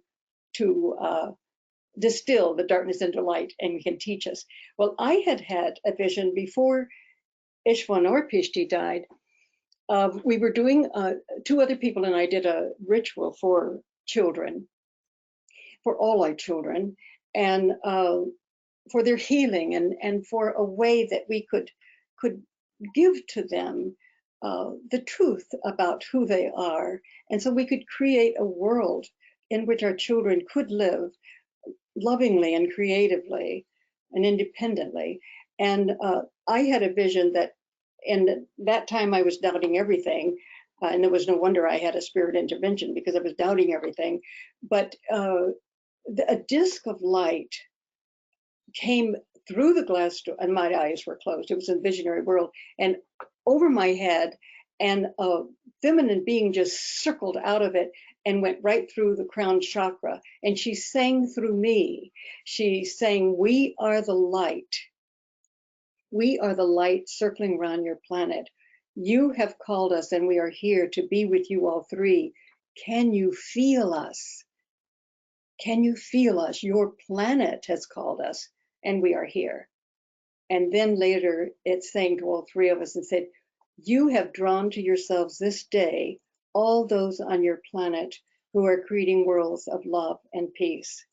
distill the darkness into light and can teach us. Well, I had a vision before Ishvan or Pishti died. We were doing, two other people and I did a ritual for children, for all our children, and for their healing, and for a way that we could give to them the truth about who they are, and so we could create a world in which our children could live lovingly and creatively and independently. And I had a vision that, in that time I was doubting everything, and it was no wonder I had a spirit intervention, because I was doubting everything. But a disc of light came through the glass door, and my eyes were closed. It was a visionary world, and over my head, and a feminine being just circled out of it and went right through the crown chakra. And she sang through me. She sang, "We are the light. We are the light circling around your planet. You have called us, and we are here to be with you all three. Can you feel us? Can you feel us? Your planet has called us, and we are here." And then later it sang to all three of us and said, "You have drawn to yourselves this day all those on your planet who are creating worlds of love and peace."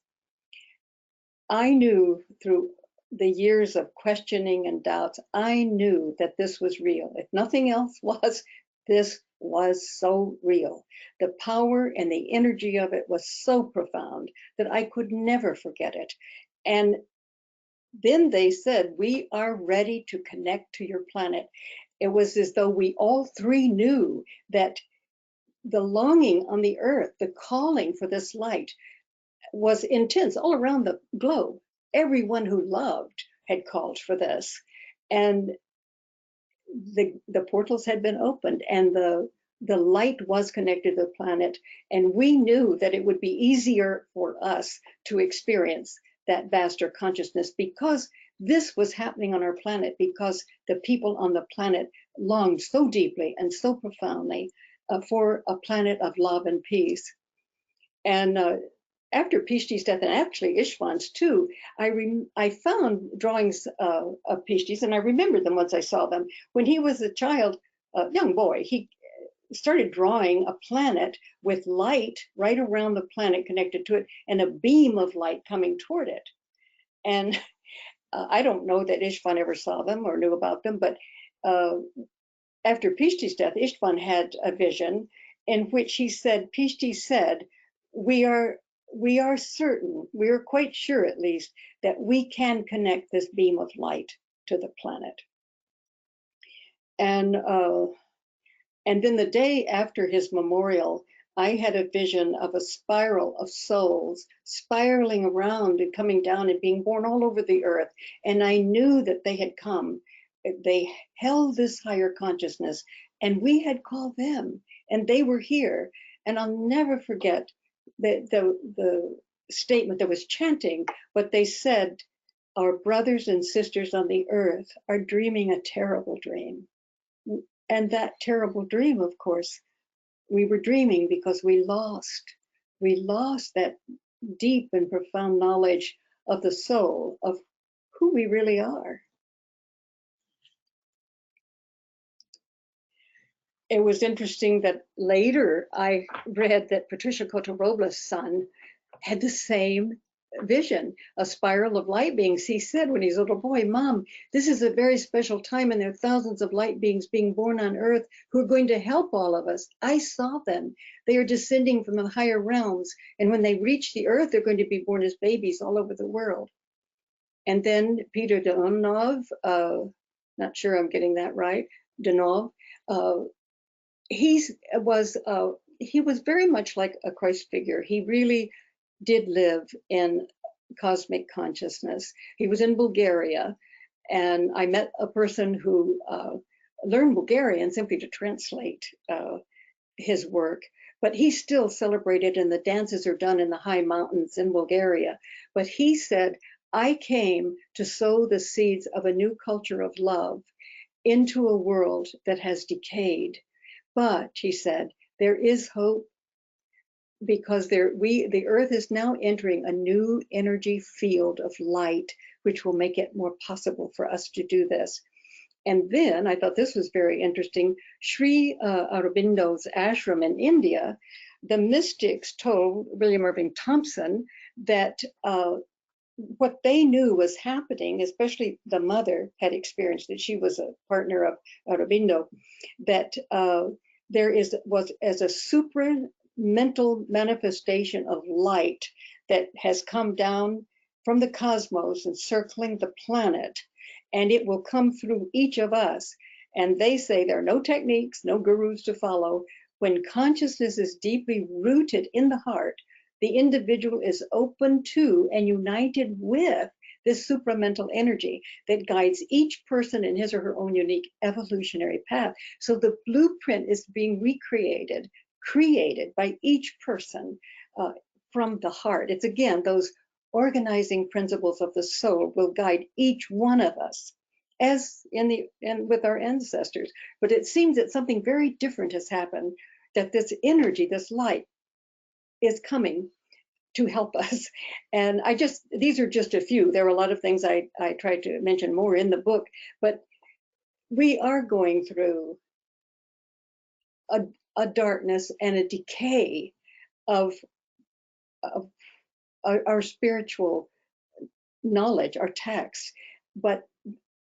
I knew through the years of questioning and doubts, I knew that this was real. If nothing else was, this was so real. The power and the energy of it was so profound that I could never forget it. And then they said, "We are ready to connect to your planet." It was as though we all three knew that the longing on the earth, the calling for this light, was intense all around the globe. Everyone who loved had called for this. And the portals had been opened, and the light was connected to the planet. And we knew that it would be easier for us to experience that vaster consciousness, because this was happening on our planet, because the people on the planet longed so deeply and so profoundly for a planet of love and peace. And after Pishti's death, and actually Ishvan's too, I found drawings of Pishti's, and I remembered them once I saw them. When he was a child, young boy, he started drawing a planet with light right around the planet connected to it, and a beam of light coming toward it. And I don't know that Ishvan ever saw them or knew about them, but after Pishti's death, Ishvan had a vision in which Pishti said, we are certain, we are quite sure at least, that we can connect this beam of light to the planet. And then the day after his memorial, I had a vision of a spiral of souls spiraling around and coming down and being born all over the earth. And I knew that they had come. They held this higher consciousness, and we had called them, and they were here. And I'll never forget the statement that was chanting, but they said, "Our brothers and sisters on the earth are dreaming a terrible dream." And that terrible dream, of course, we were dreaming because we lost that deep and profound knowledge of the soul, of who we really are. It was interesting that later I read that Patricia Cotto-Robles' son had the same vision, a spiral of light beings. He said when he's a little boy, Mom, this is a very special time, and there are thousands of light beings being born on earth who are going to help all of us. I saw them. They are descending from the higher realms, and when they reach the earth, they're going to be born as babies all over the world. And then Peter Donov, not sure I'm getting that right, Donov, he was very much like a Christ figure. He really did live in cosmic consciousness. He was in Bulgaria, and I met a person who learned Bulgarian simply to translate his work. But he's still celebrated, and the dances are done in the high mountains in Bulgaria. But he said, I came to sow the seeds of a new culture of love into a world that has decayed. But, he said, there is hope, because the earth is now entering a new energy field of light, which will make it more possible for us to do this. And then I thought this was very interesting. Sri Aurobindo's ashram in India, the mystics told William Irving Thompson that what they knew was happening, especially the mother had experienced it. She was a partner of Aurobindo, that there was as a supramental manifestation of light that has come down from the cosmos and circling the planet, and it will come through each of us. And they say there are no techniques, no gurus to follow. When consciousness is deeply rooted in the heart, the individual is open to and united with this supramental energy that guides each person in his or her own unique evolutionary path. So the blueprint is being recreated, created by each person from the heart. It's again, those organizing principles of the soul will guide each one of us, as with our ancestors. But it seems that something very different has happened, that this energy, this light, is coming to help us. And these are just a few. There are a lot of things I tried to mention more in the book, but we are going through a darkness and a decay of our spiritual knowledge, our texts. But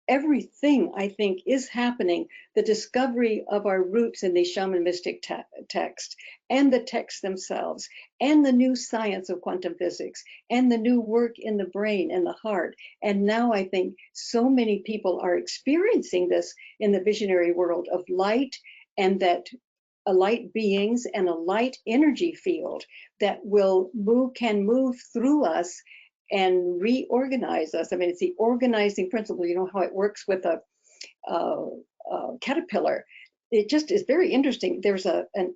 everything, I think, is happening. The discovery of our roots in these shaman mystic texts, and the texts themselves, and the new science of quantum physics, and the new work in the brain and the heart. And now I think so many people are experiencing this in the visionary world of light, and that a light beings and a light energy field that can move through us and reorganize us. I mean, it's the organizing principle. You know how it works with a caterpillar. It just is very interesting. There's an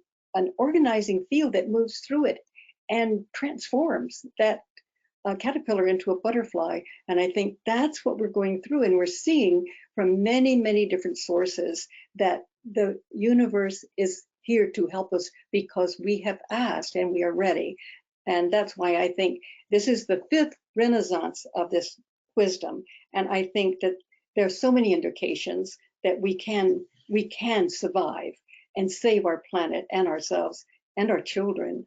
organizing field that moves through it and transforms that caterpillar into a butterfly. And I think that's what we're going through. And we're seeing from many, many different sources that the universe is here to help us because we have asked and we are ready. And that's why I think this is the fifth renaissance of this wisdom. And I think that there are so many indications that we can survive and save our planet and ourselves and our children.